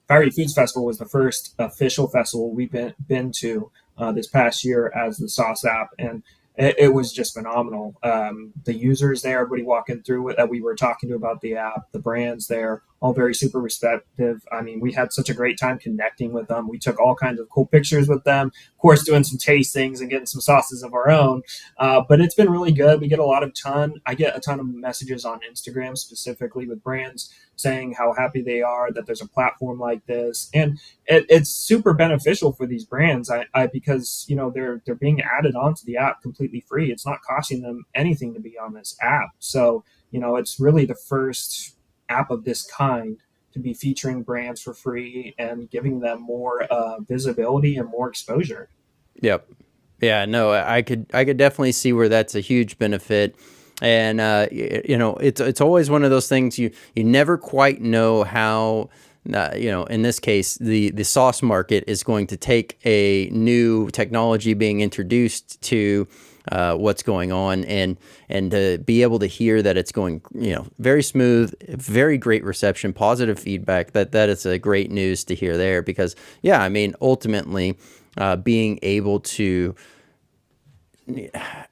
Fiery Foods Festival was the first official festival we've been to this past year as the Sauce app, and it was just phenomenal. The users there, everybody walking through it that we were talking to about the app, the brands there, all very super receptive. I mean, we had such a great time connecting with them. We took all kinds of cool pictures with them, of course, doing some tastings and getting some sauces of our own. But it's been really good. I get a ton of messages on Instagram specifically with brands saying how happy they are that there's a platform like this, and it's super beneficial for these brands. Because they're being added onto the app completely free. It's not costing them anything to be on this app. So it's really the first app of this kind to be featuring brands for free and giving them more visibility and more exposure. Yep. Yeah, no, I could definitely see where that's a huge benefit. And it's always one of those things you never quite know how in this case the sauce market is going to take a new technology being introduced to what's going on, and to be able to hear that it's going very smooth, very great reception, positive feedback, that is a great news to hear there. Because yeah, I mean, ultimately being able to,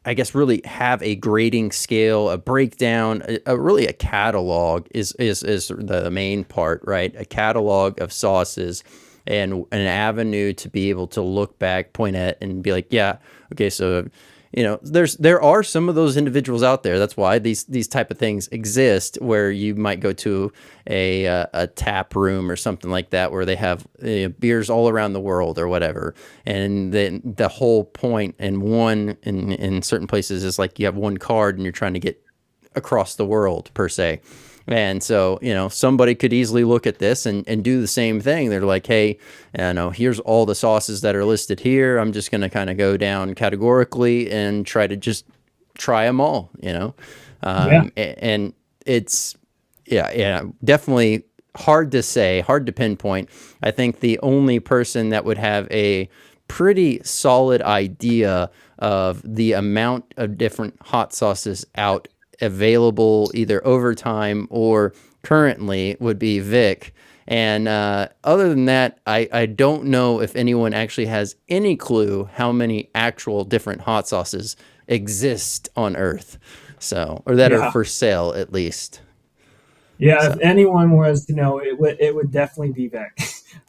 I guess, really have a grading scale, a breakdown, really a catalog is the main part, right? A catalog of sauces and an avenue to be able to look back, point at, and be like, yeah, okay, so there are some of those individuals out there. That's why these type of things exist, where you might go to a tap room or something like that, where they have beers all around the world or whatever, and then the whole point in certain places is like you have one card and you're trying to get across the world per se. And so, somebody could easily look at this and do the same thing. They're like, hey, here's all the sauces that are listed here. I'm just going to kind of go down categorically and try to just try them all, Yeah. and it's, yeah, definitely hard to say, hard to pinpoint. I think the only person that would have a pretty solid idea of the amount of different hot sauces out available either over time or currently would be Vic. And other than that, I don't know if anyone actually has any clue how many actual different hot sauces exist on Earth. So, or that are Yeah. for sale at least. Yeah, if So, anyone was to know, it would definitely be Vic.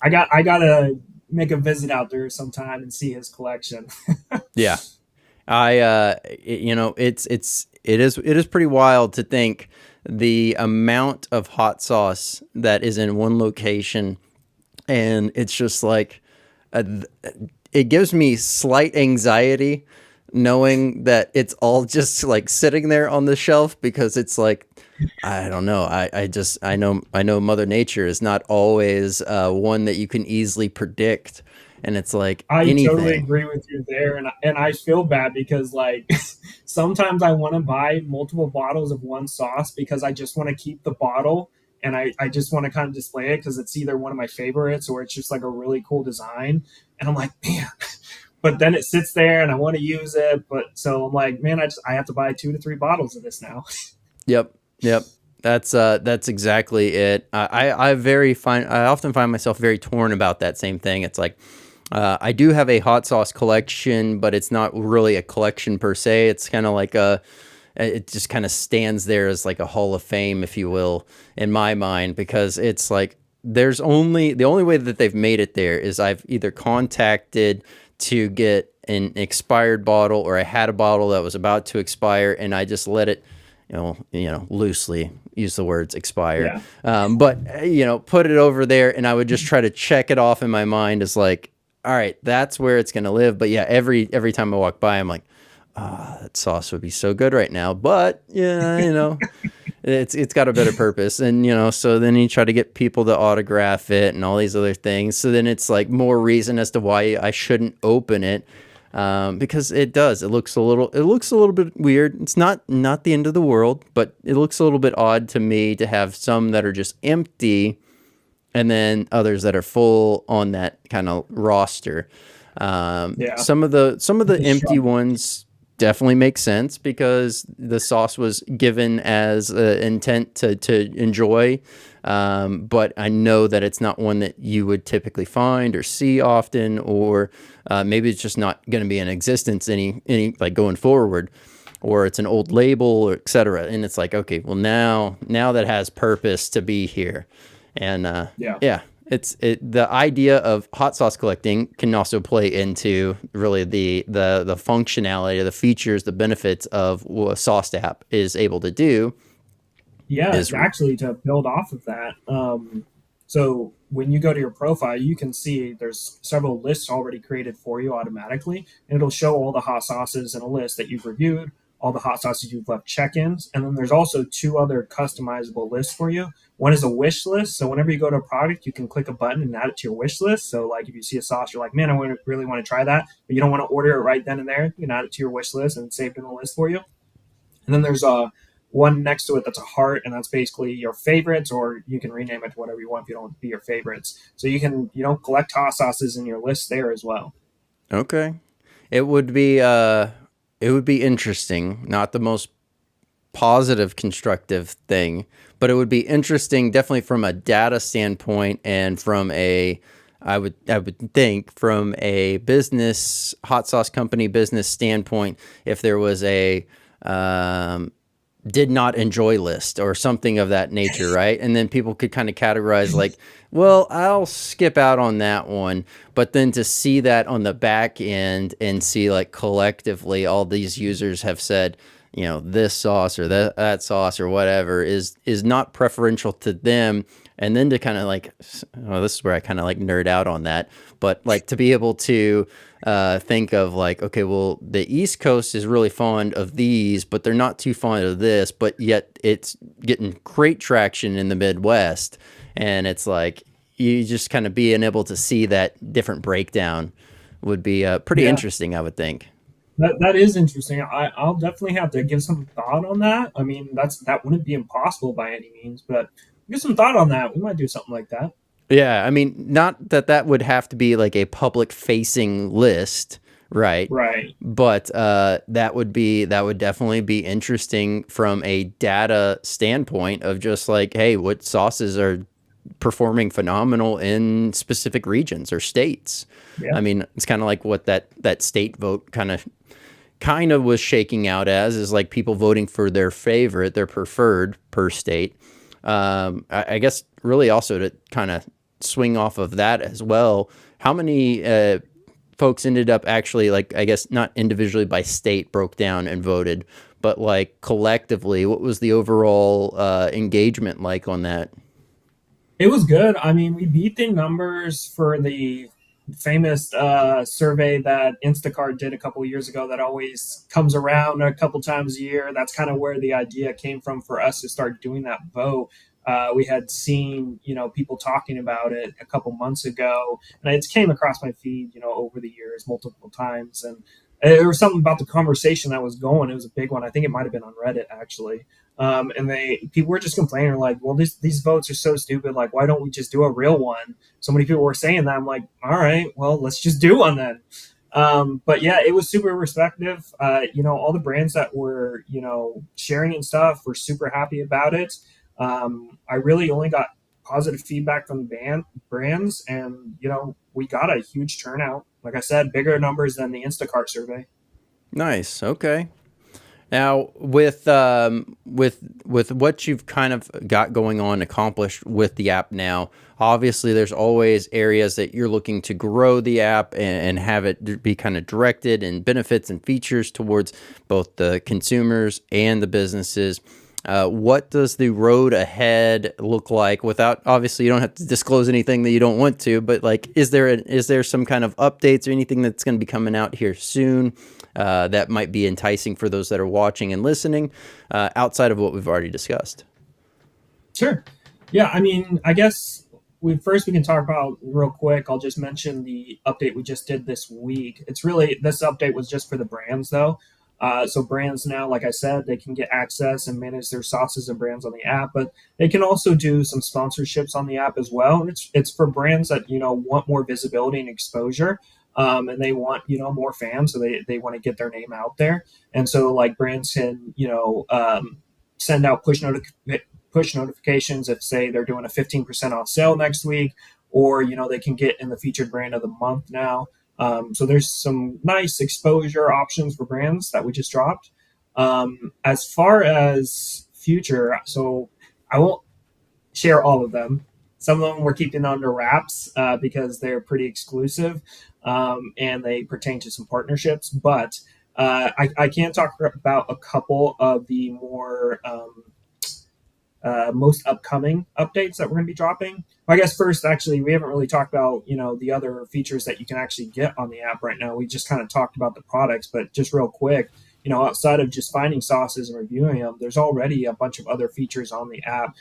I gotta make a visit out there sometime and see his collection. yeah. It is pretty wild to think the amount of hot sauce that is in one location, and it's just like, uh, it gives me slight anxiety knowing that it's all just like sitting there on the shelf, because it's like I don't know. I know Mother Nature is not always one that you can easily predict, and it's like I totally anything. agree with you there, and I feel bad because like sometimes I want to buy multiple bottles of one sauce because I just want to keep the bottle and I just want to kind of display it because it's either one of my favorites or it's just like a really cool design, and I'm like, man, but then it sits there and I want to use it, but so I'm like, man, I have to buy 2 to 3 bottles of this now. Yep, yep. That's exactly it. I often find myself very torn about that same thing. It's like I do have a hot sauce collection, but it's not really a collection per se. It's kind of like it just kind of stands there as like a hall of fame, if you will, in my mind, because it's like the only way that they've made it there is I've either contacted to get an expired bottle, or I had a bottle that was about to expire and I just let it, loosely use the words expire. Yeah. But put it over there, and I would just try to check it off in my mind as like, all right, that's where it's gonna live. But yeah, every time I walk by, I'm like, that sauce would be so good right now. But yeah, it's got a better purpose, and so then you try to get people to autograph it and all these other things. So then it's like more reason as to why I shouldn't open it, because it looks a little bit weird. It's not the end of the world, but it looks a little bit odd to me to have some that are just empty and then others that are full on that kind of roster. Yeah. Some of the It's a empty struggle. ones definitely make sense because the sauce was given as intent to enjoy. But I know that it's not one that you would typically find or see often, or maybe it's just not going to be in existence any like going forward, or it's an old label, or etc. And it's like, okay, well, now that has purpose to be here. And Yeah. yeah, the idea of hot sauce collecting can also play into really the functionality, the features, the benefits of what a Sauce app is able to do. Yeah, Is actually, to build off of that, so when you go to your profile, you can see there's several lists already created for you automatically, and it'll show all the hot sauces in a list that you've reviewed, all the hot sauces you've left check-ins, and then there's also 2 other customizable lists for you. One is a wish list, so whenever you go to a product, you can click a button and add it to your wish list. So, like if you see a sauce, you're like, man, really want to try that, but you don't want to order it right then and there. You can add it to your wish list and it's saved in the list for you. And then there's one next to it that's a heart, and that's basically your favorites, or you can rename it to whatever you want if you don't want to be your favorites. So you can, collect hot sauces in your list there as well. okay. It would be interesting, not the most positive constructive thing, but it would be interesting definitely from a data standpoint, and from a I would think from a business hot sauce company business standpoint, if there was a um, did not enjoy list or something of that nature, right? And then people could kind of categorize like, well, I'll skip out on that one. But then to see that on the back end and see like collectively all these users have said, this sauce or that sauce or whatever is not preferential to them. And then to kind of like, oh, this is where I kind of like nerd out on that, but like to be able to think of like, okay, well, the East Coast is really fond of these, but they're not too fond of this, but yet it's getting great traction in the Midwest. And it's like, you just kind of being able to see that different breakdown would be pretty Yeah, interesting, I would think. that is interesting. I'll definitely have to give some thought on that. I mean, that wouldn't be impossible by any means, but give some thought on that. We might do something like that. Yeah, I mean, not that that would have to be like a public facing list, right? Right. But that would definitely be interesting from a data standpoint of just like, hey, what sauces are performing phenomenal in specific regions or states. Yeah. I mean, it's kind of like what that state vote kind of was shaking out as, is like people voting for their favorite, their preferred per state. I guess really also to kind of swing off of that as well. How many folks ended up actually, like, I guess not individually by state broke down and voted, but like collectively, what was the overall engagement like on that? It was good. I mean, we beat the numbers for the famous survey that Instacart did a couple of years ago that always comes around a couple times a year. That's kind of where the idea came from for us to start doing that vote. We had seen, people talking about it a couple months ago, and it came across my feed, over the years multiple times. And there was something about the conversation that was going. It was a big one. I think it might have been on Reddit actually. And people were just complaining like, well, these votes are so stupid. Like, why don't we just do a real one? So many people were saying that. I'm like, all right, well, let's just do one then. But yeah, it was super respective. All the brands that were, sharing and stuff were super happy about it. I really only got positive feedback from brands, and we got a huge turnout. Like I said, bigger numbers than the Instacart survey. Nice. Okay. Now, with what you've kind of got going on, accomplished with the app now, obviously there's always areas that you're looking to grow the app and have it be kind of directed and benefits and features towards both the consumers and the businesses. What does the road ahead look like? Without, obviously, you don't have to disclose anything that you don't want to, but like, is there some kind of updates or anything that's going to be coming out here soon that might be enticing for those that are watching and listening, outside of what we've already discussed? Sure. Yeah, I mean, I guess we can talk about real quick. I'll just mention the update we just did this week. It's really this update was just for the brands though. So brands now, like I said, they can get access and manage their sauces and brands on the app, but they can also do some sponsorships on the app as well. And it's for brands that want more visibility and exposure. And they want more fans, so they want to get their name out there. And so like brands can send out push notifications if say they're doing a 15% off sale next week, or they can get in the featured brand of the month now. So there's some nice exposure options for brands that we just dropped. As far as future, so I won't share all of them. Some of them we're keeping under wraps because they're pretty exclusive, and they pertain to some partnerships. But I can talk about a couple of the more most upcoming updates that we're going to be dropping. Well, I guess first, actually, we haven't really talked about the other features that you can actually get on the app right now. We just kind of talked about the products, but just real quick, outside of just finding sauces and reviewing them, there's already a bunch of other features on the app.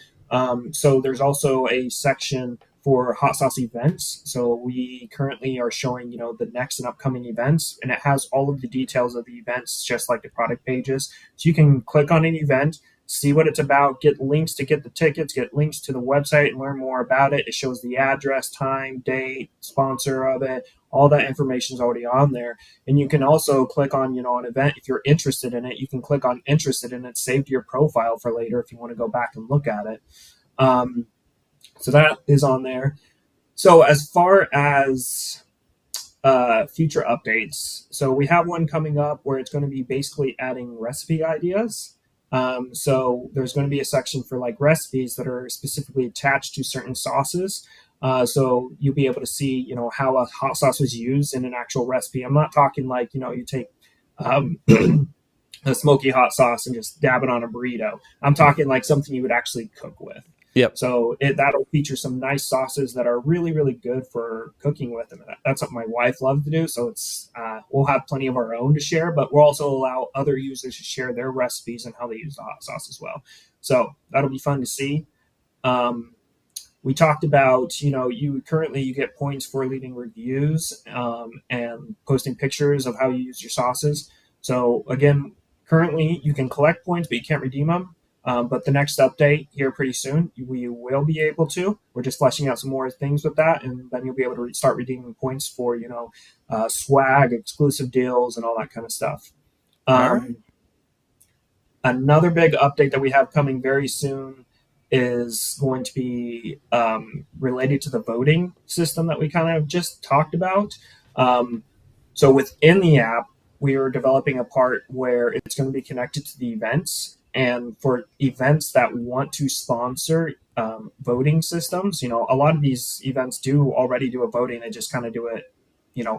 So there's also a section for hot sauce events. So we currently are showing the next and upcoming events, and it has all of the details of the events, just like the product pages. So you can click on an event, see what it's about, get links to get the tickets, get links to the website and learn more about it. It shows the address, time, date, sponsor of it. All that information is already on there. And you can also click on, an event. If you're interested in it, you can click on interested in it, save to your profile for later if you want to go back and look at it. So that is on there. So as far as future updates, so we have one coming up where it's going to be basically adding recipe ideas. So there's going to be a section for like recipes that are specifically attached to certain sauces. So you'll be able to see, how a hot sauce was used in an actual recipe. I'm not talking like, you take a smoky hot sauce and just dab it on a burrito. I'm talking like something you would actually cook with. Yep. So that'll feature some nice sauces that are really, really good for cooking with. And that's what my wife loves to do. So it's we'll have plenty of our own to share, but we'll also allow other users to share their recipes and how they use the hot sauce as well. So that'll be fun to see. We talked about, you get points for leaving reviews and posting pictures of how you use your sauces. So again, currently you can collect points, but you can't redeem them. But the next update here pretty soon, we will be able to. We're just fleshing out some more things with that, and then you'll be able to start redeeming points for swag, exclusive deals, and all that kind of stuff. All right. Another big update that we have coming very soon is going to be related to the voting system that we kind of just talked about. So within the app, we are developing a part where it's going to be connected to the events. And for events that want to sponsor voting systems, a lot of these events do already do a voting. They just kind of do it,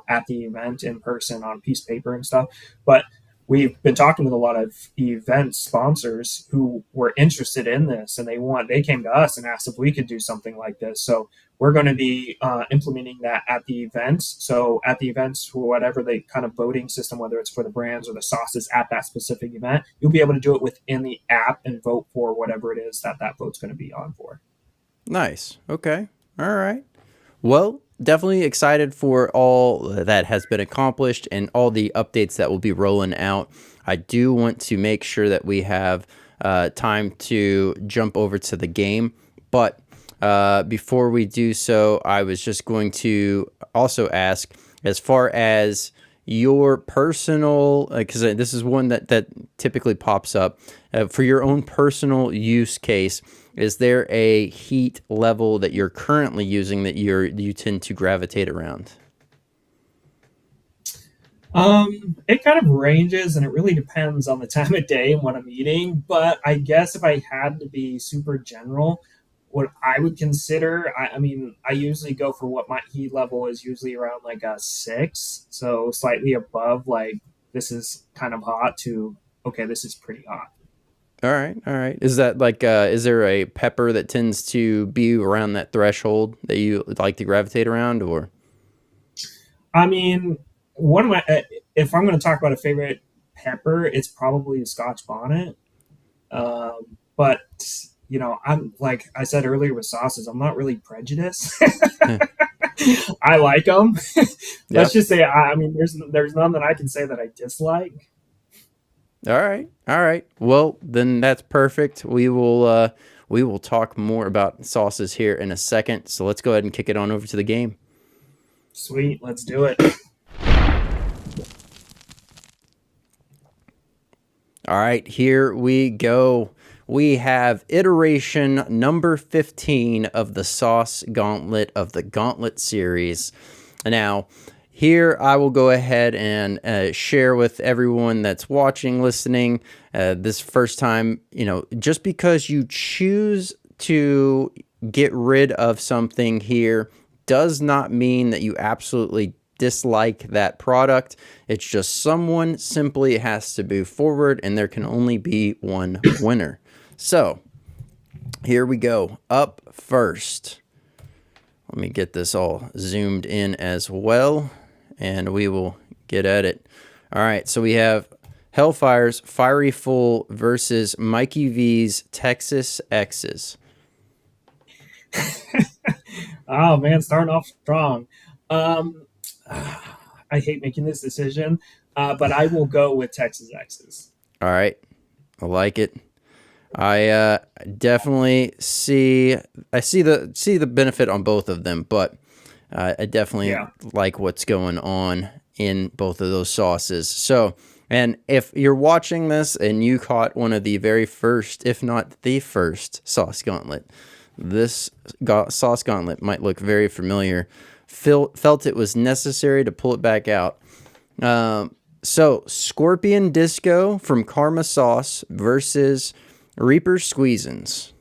at the event in person on a piece of paper and stuff. But we've been talking with a lot of event sponsors who were interested in this, and they came to us and asked if we could do something like this. So we're going to be implementing that at the events. So at the events, whatever the kind of voting system, whether it's for the brands or the sauces at that specific event, you'll be able to do it within the app and vote for whatever it is that vote's going to be on for. Nice. Okay. All right. Well, definitely excited for all that has been accomplished and all the updates that will be rolling out. I do want to make sure that we have time to jump over to the game, but before we do so, I was just going to also ask, as far as your personal, because this is one that typically pops up, for your own personal use case, is there a heat level that you're currently using that you tend to gravitate around? It kind of ranges, and it really depends on the time of day and what I'm eating. But I guess if I had to be super general, what I would consider, I mean, I usually go for what my heat level is usually around like a 6, so slightly above like this is kind of hot to okay, this is pretty hot. All right, all right. Is that like is there a pepper that tends to be around that threshold that you like to gravitate around, or? I mean, one of my if I'm going to talk about a favorite pepper, it's probably a Scotch bonnet. But you know, I'm like I said earlier with sauces, I'm not really prejudiced. I like them. Let's Yep. just say, I mean, there's none that I can say that I dislike. All right. All right. Well, then that's perfect. We will talk more about sauces here in a second. So let's go ahead and kick it on over to the game. Sweet, let's do it. All right, here we go. We have iteration number 15 of the Sauce Gauntlet of the Gauntlet series. Now, here I will go ahead and share with everyone that's watching, listening, this first time, you know, just because you choose to get rid of something here does not mean that you absolutely dislike that product. It's just someone simply has to move forward, and there can only be one winner. So here we go. Up first, let me get this all zoomed in as well, and we will get at it. All right, so we have Hellfire's Fiery Full versus Mikey V's Texas X's. Oh man, starting off strong. I hate making this decision, but I will go with Texas X's. All right, I like it. I definitely see the benefit on both of them, but I definitely like what's going on in both of those sauces. So, and if you're watching this and you caught one of the very first, if not the first, Sauce Gauntlet, this Sauce Gauntlet might look very familiar. Felt it was necessary to pull it back out. So, Scorpion Disco from Karma Sauce versus Reaper Squeezins.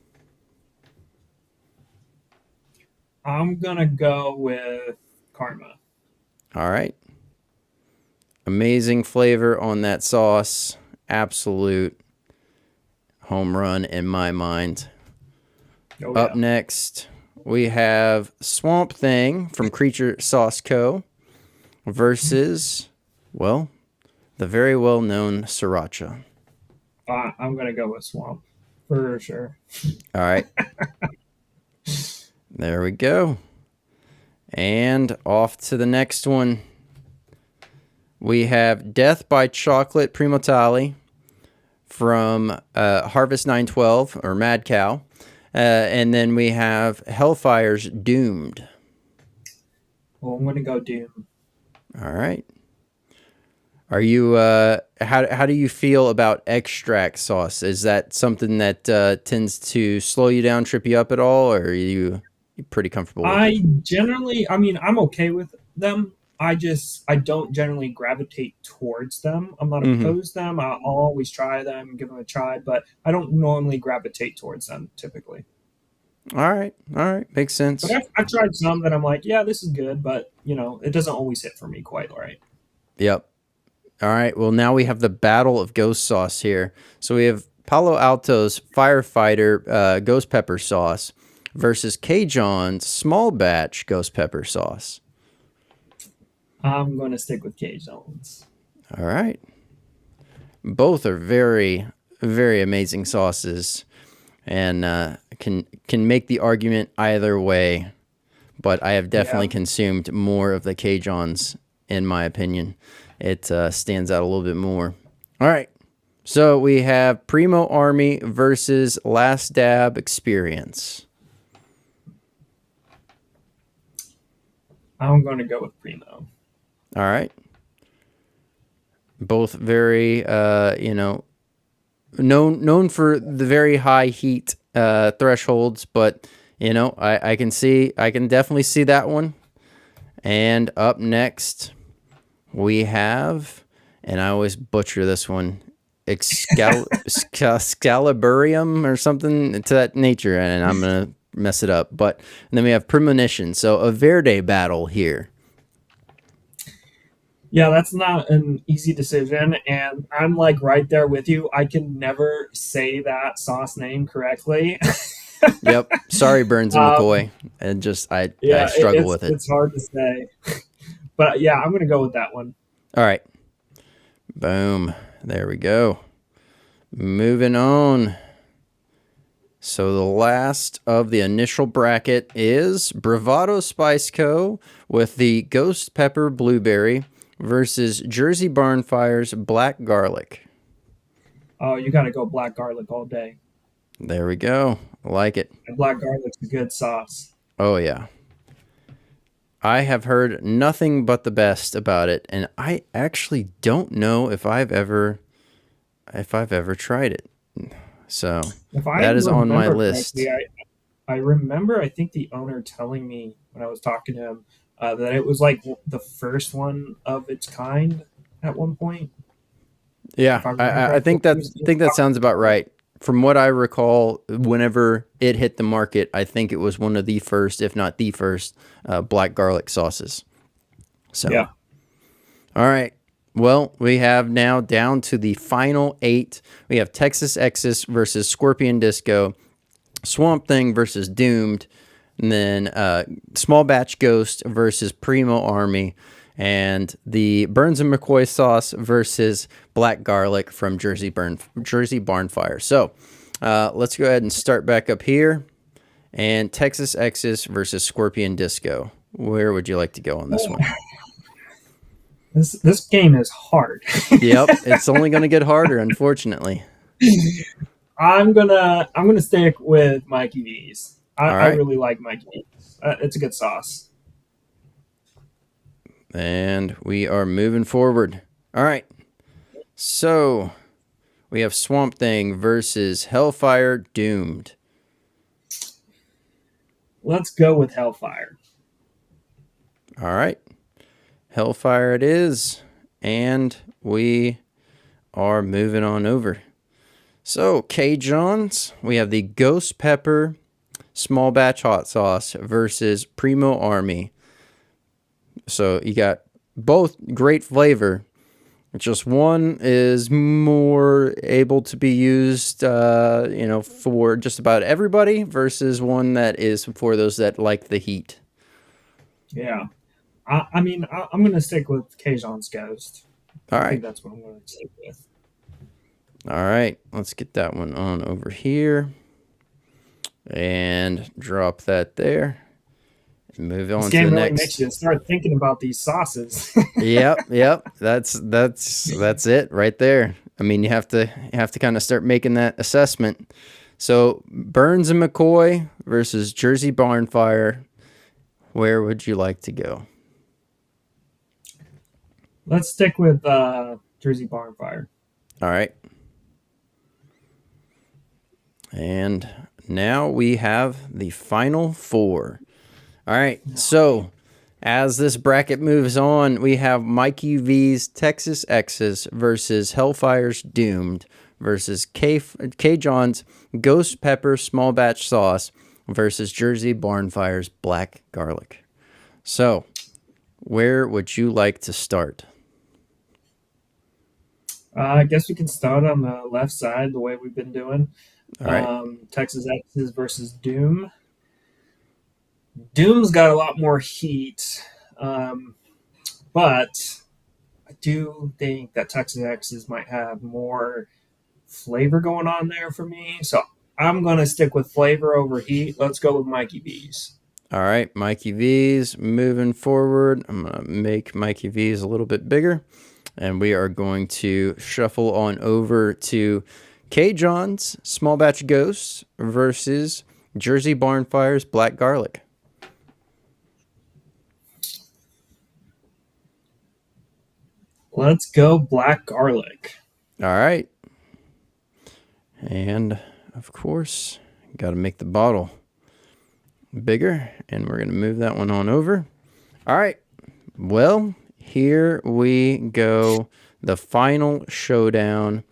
I'm gonna go with Karma. All right. Amazing flavor on that sauce. Absolute home run in my mind. Oh, Up yeah. next, we have Swamp Thing from Creature Sauce Co. versus, well, the very well-known Sriracha. I'm gonna go with Swamp for sure. All right. There we go. And off to the next one. We have Death by Chocolate Primotali from Harvest 912 or Mad Cow. And then we have Hellfire's Doomed. Well, I'm gonna go Doom. All right. Are you how do you feel about extract sauce? Is that something that tends to slow you down, trip you up at all, or are you pretty comfortable with it? I mean, I'm okay with them. I don't generally gravitate towards them. I'm not Mm-hmm. opposed to them. I'll always try them and give them a try, but I don't normally gravitate towards them typically. All right. All right. Makes But sense. I've tried some that I'm like, yeah, this is good, but you know, it doesn't always hit for me quite right. Yep. All right. Well, now we have the battle of ghost sauce here. So we have Palo Alto's Firefighter ghost pepper sauce versus Cajun's small batch ghost pepper sauce. I'm going to stick with Cajun's. All right. Both are very, very amazing sauces, and can make the argument either way. But I have definitely consumed more of the Cajun's, in my opinion. It stands out a little bit more. All right. So we have Primo Army versus Last Dab Experience. I'm going to go with Primo. All right. Both very, known for the very high heat thresholds, but I can definitely see that one. And up next, we have, and I always butcher this one, Excaliburium or something to that nature, and I'm gonna mess it up. And then we have Premonition, so a Verde battle here. Yeah, that's not an easy decision, and I'm like right there with you. I can never say that sauce name correctly. Yep. Sorry, Burns and McCoy. And I struggle with it. It's hard to say. But yeah, I'm going to go with that one. All right. Boom. There we go. Moving on. So the last of the initial bracket is Bravado Spice Co. with the Ghost Pepper Blueberry versus Jersey Barnfire's Black Garlic. Oh, you got to go black garlic all day. There we go. I like it. And black garlic's a good sauce. Oh, yeah. I have heard nothing but the best about it, and I actually don't know if I've ever tried it. So that is on my list. I remember, I think the owner telling me when I was talking to him that it was like the first one of its kind at one point. Yeah, I think that sounds about right. From what I recall, whenever it hit the market, I think it was one of the first, if not the first, black garlic sauces. So, yeah. All right. Well, we have now down to the final 8. We have Texas Exis versus Scorpion Disco, Swamp Thing versus Doomed, and then Small Batch Ghost versus Primo Army, and the Burns and McCoy sauce versus Black Garlic from Jersey Barnfire. So let's go ahead and start back up here. And Texas Exis versus Scorpion Disco. Where would you like to go on this one? This game is hard. Yep, it's only going to get harder, unfortunately. I'm gonna stick with Mikey V's. I really like Mikey V's. It's a good sauce. And we are moving forward. All right. So we have Swamp Thing versus Hellfire Doomed. Let's go with Hellfire. All right. Hellfire it is. And we are moving on over. So, Cajun's, we have the Ghost Pepper Small Batch Hot Sauce versus Primo Army. So, you got both great flavor. Just one is more able to be used, for just about everybody versus one that is for those that like the heat. Yeah. I'm going to stick with Cajun's Ghost. All right. I think that's what I'm going to stick with. All right. Let's get that one on over here. And drop that there. Move on to the really next. Makes you start thinking about these sauces. Yep. That's it right there. I mean, you have to kind of start making that assessment. So Burns and McCoy versus Jersey Barnfire. Where would you like to go? Let's stick with Jersey Barnfire. All right. And now we have the final 4. All right, so as this bracket moves on, we have Mikey V's Texas Exis versus Hellfire's Doomed versus Cajun's Ghost Pepper Small Batch Sauce versus Jersey Barnfire's Black Garlic. So, where would you like to start? I guess we can start on the left side the way we've been doing. All right. Texas Exis versus Doom. Doom's got a lot more heat, um, but I do think that Texas X's might have more flavor going on there for me. So I'm gonna stick with flavor over heat. Let's go with Mikey B's. All right, Mikey V's moving forward. I'm going to make Mikey V's a little bit bigger. And we are going to shuffle on over to K. John's Small Batch Ghosts versus Jersey Barnfire's Black Garlic. Let's go black garlic. All right. And of course, got to make the bottle bigger, and we're going to move that one on over. All right. Well, here we go. The final showdown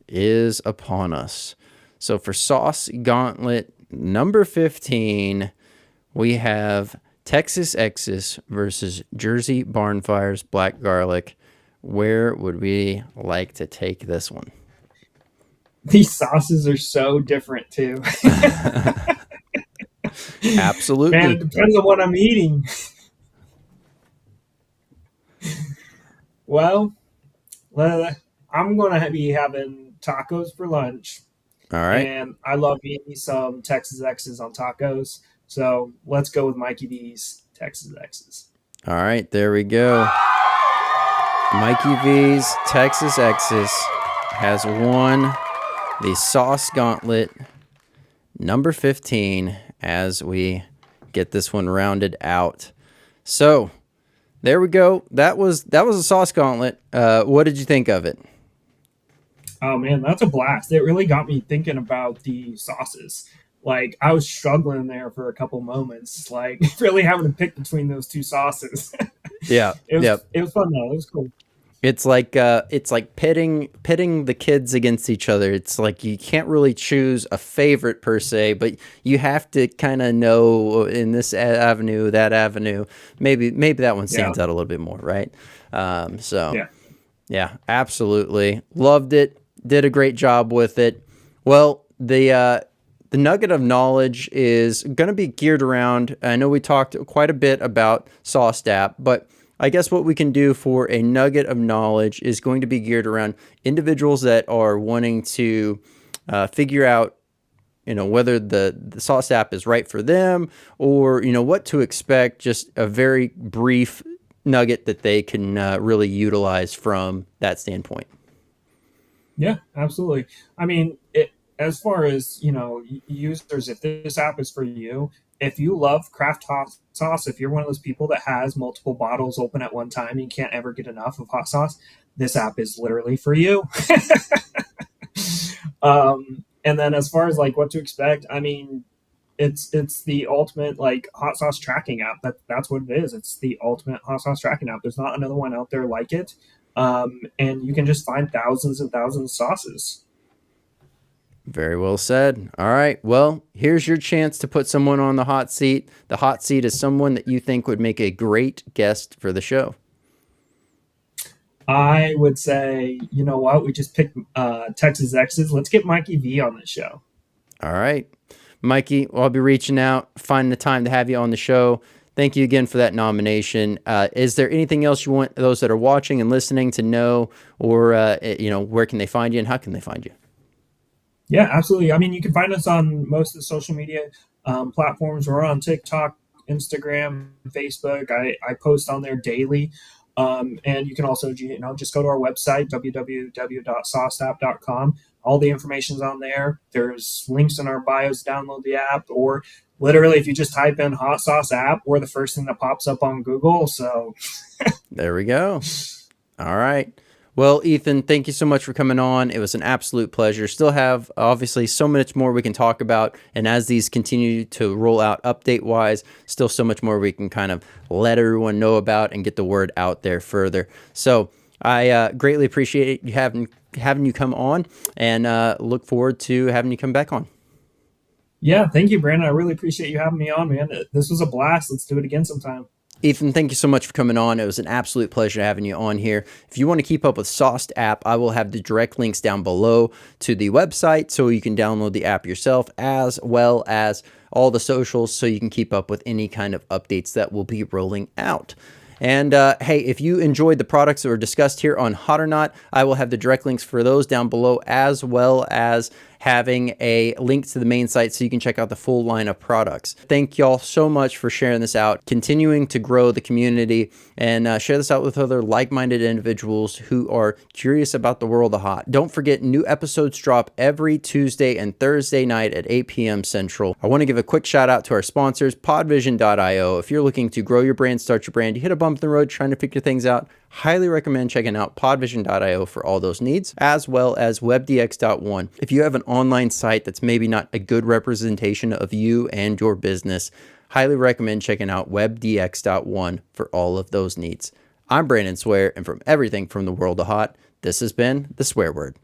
is upon us. So for Sauce Gauntlet number 15, we have Texas X's versus Jersey Barnfire's Black Garlic. Where would we like to take this one? These sauces are so different too. Absolutely. Man, it depends on what I'm eating. Well, I'm going to be having tacos for lunch. All right. And I love eating some Texas X's on tacos. So let's go with Mikey V's Texas X's. All right, there we go. Mikey V's Texas X's has won the Sauce Gauntlet number 15 as we get this one rounded out. So there we go. That was a Sauce Gauntlet. What did you think of it? Oh man, that's a blast. It really got me thinking about the sauces. Like I was struggling there for a couple moments, like really having to pick between those two sauces. Yeah. It was fun though. It was cool. It's like pitting the kids against each other. It's like you can't really choose a favorite per se, but you have to kind of know in this avenue, that avenue. Maybe that one stands out a little bit more, right? Yeah, absolutely loved it. Did a great job with it. Well, the nugget of knowledge is going to be geared around. I know we talked quite a bit about Sauce App, but I guess what we can do for a nugget of knowledge is going to be geared around individuals that are wanting to figure out, whether the Sauce App is right for them or, what to expect, just a very brief nugget that they can really utilize from that standpoint. Yeah, absolutely. I mean, as far as, users, if this app is for you, if you love craft hot sauce, if you're one of those people that has multiple bottles open at one time and you can't ever get enough of hot sauce, this app is literally for you. And then as far as like what to expect, I mean, it's the ultimate like hot sauce tracking app. That's what it is. It's the ultimate hot sauce tracking app. There's not another one out there like it. And you can just find thousands and thousands of sauces. Very well said. All right. Well, here's your chance to put someone on the hot seat. The hot seat is someone that you think would make a great guest for the show. I would say, you know what? We just picked Texas X's. Let's get Mikey V on the show. All right. Mikey, I'll be reaching out, finding the time to have you on the show. Thank you again for that nomination. Is there anything else you want those that are watching and listening to know, or, where can they find you and how can they find you? Yeah, absolutely. I mean, you can find us on most of the social media platforms. We're on TikTok, Instagram, Facebook. I post on there daily. And you can also, just go to our website, www.sauceapp.com. All the information's on there. There's links in our bios to download the app, or literally if you just type in hot sauce app, we're the first thing that pops up on Google. So there we go. All right. Well, Ethan, thank you so much for coming on. It was an absolute pleasure. Still have, obviously, so much more we can talk about. And as these continue to roll out update-wise, still so much more we can kind of let everyone know about and get the word out there further. So I greatly appreciate you having you come on, and look forward to having you come back on. Yeah, thank you, Brandon. I really appreciate you having me on, man. This was a blast. Let's do it again sometime. Ethan, thank you so much for coming on. It was an absolute pleasure having you on here. If you want to keep up with Sauce App, I will have the direct links down below to the website so you can download the app yourself, as well as all the socials so you can keep up with any kind of updates that will be rolling out. And hey, if you enjoyed the products that were discussed here on Hot or Not, I will have the direct links for those down below, as well as having a link to the main site so you can check out the full line of products. Thank y'all so much for sharing this out, continuing to grow the community, and share this out with other like-minded individuals who are curious about the world of hot. Don't forget, new episodes drop every Tuesday and Thursday night at 8 p.m. Central. I want to give a quick shout out to our sponsors, podvision.io. If you're looking to grow your brand, start your brand, you hit a bump in the road trying to figure things out, highly recommend checking out podvision.io for all those needs, as well as webdx.one. If you have an online site that's maybe not a good representation of you and your business, highly recommend checking out webdx.one for all of those needs. I'm Brandon Swear, and from everything from the world of hot, this has been The Swear Word.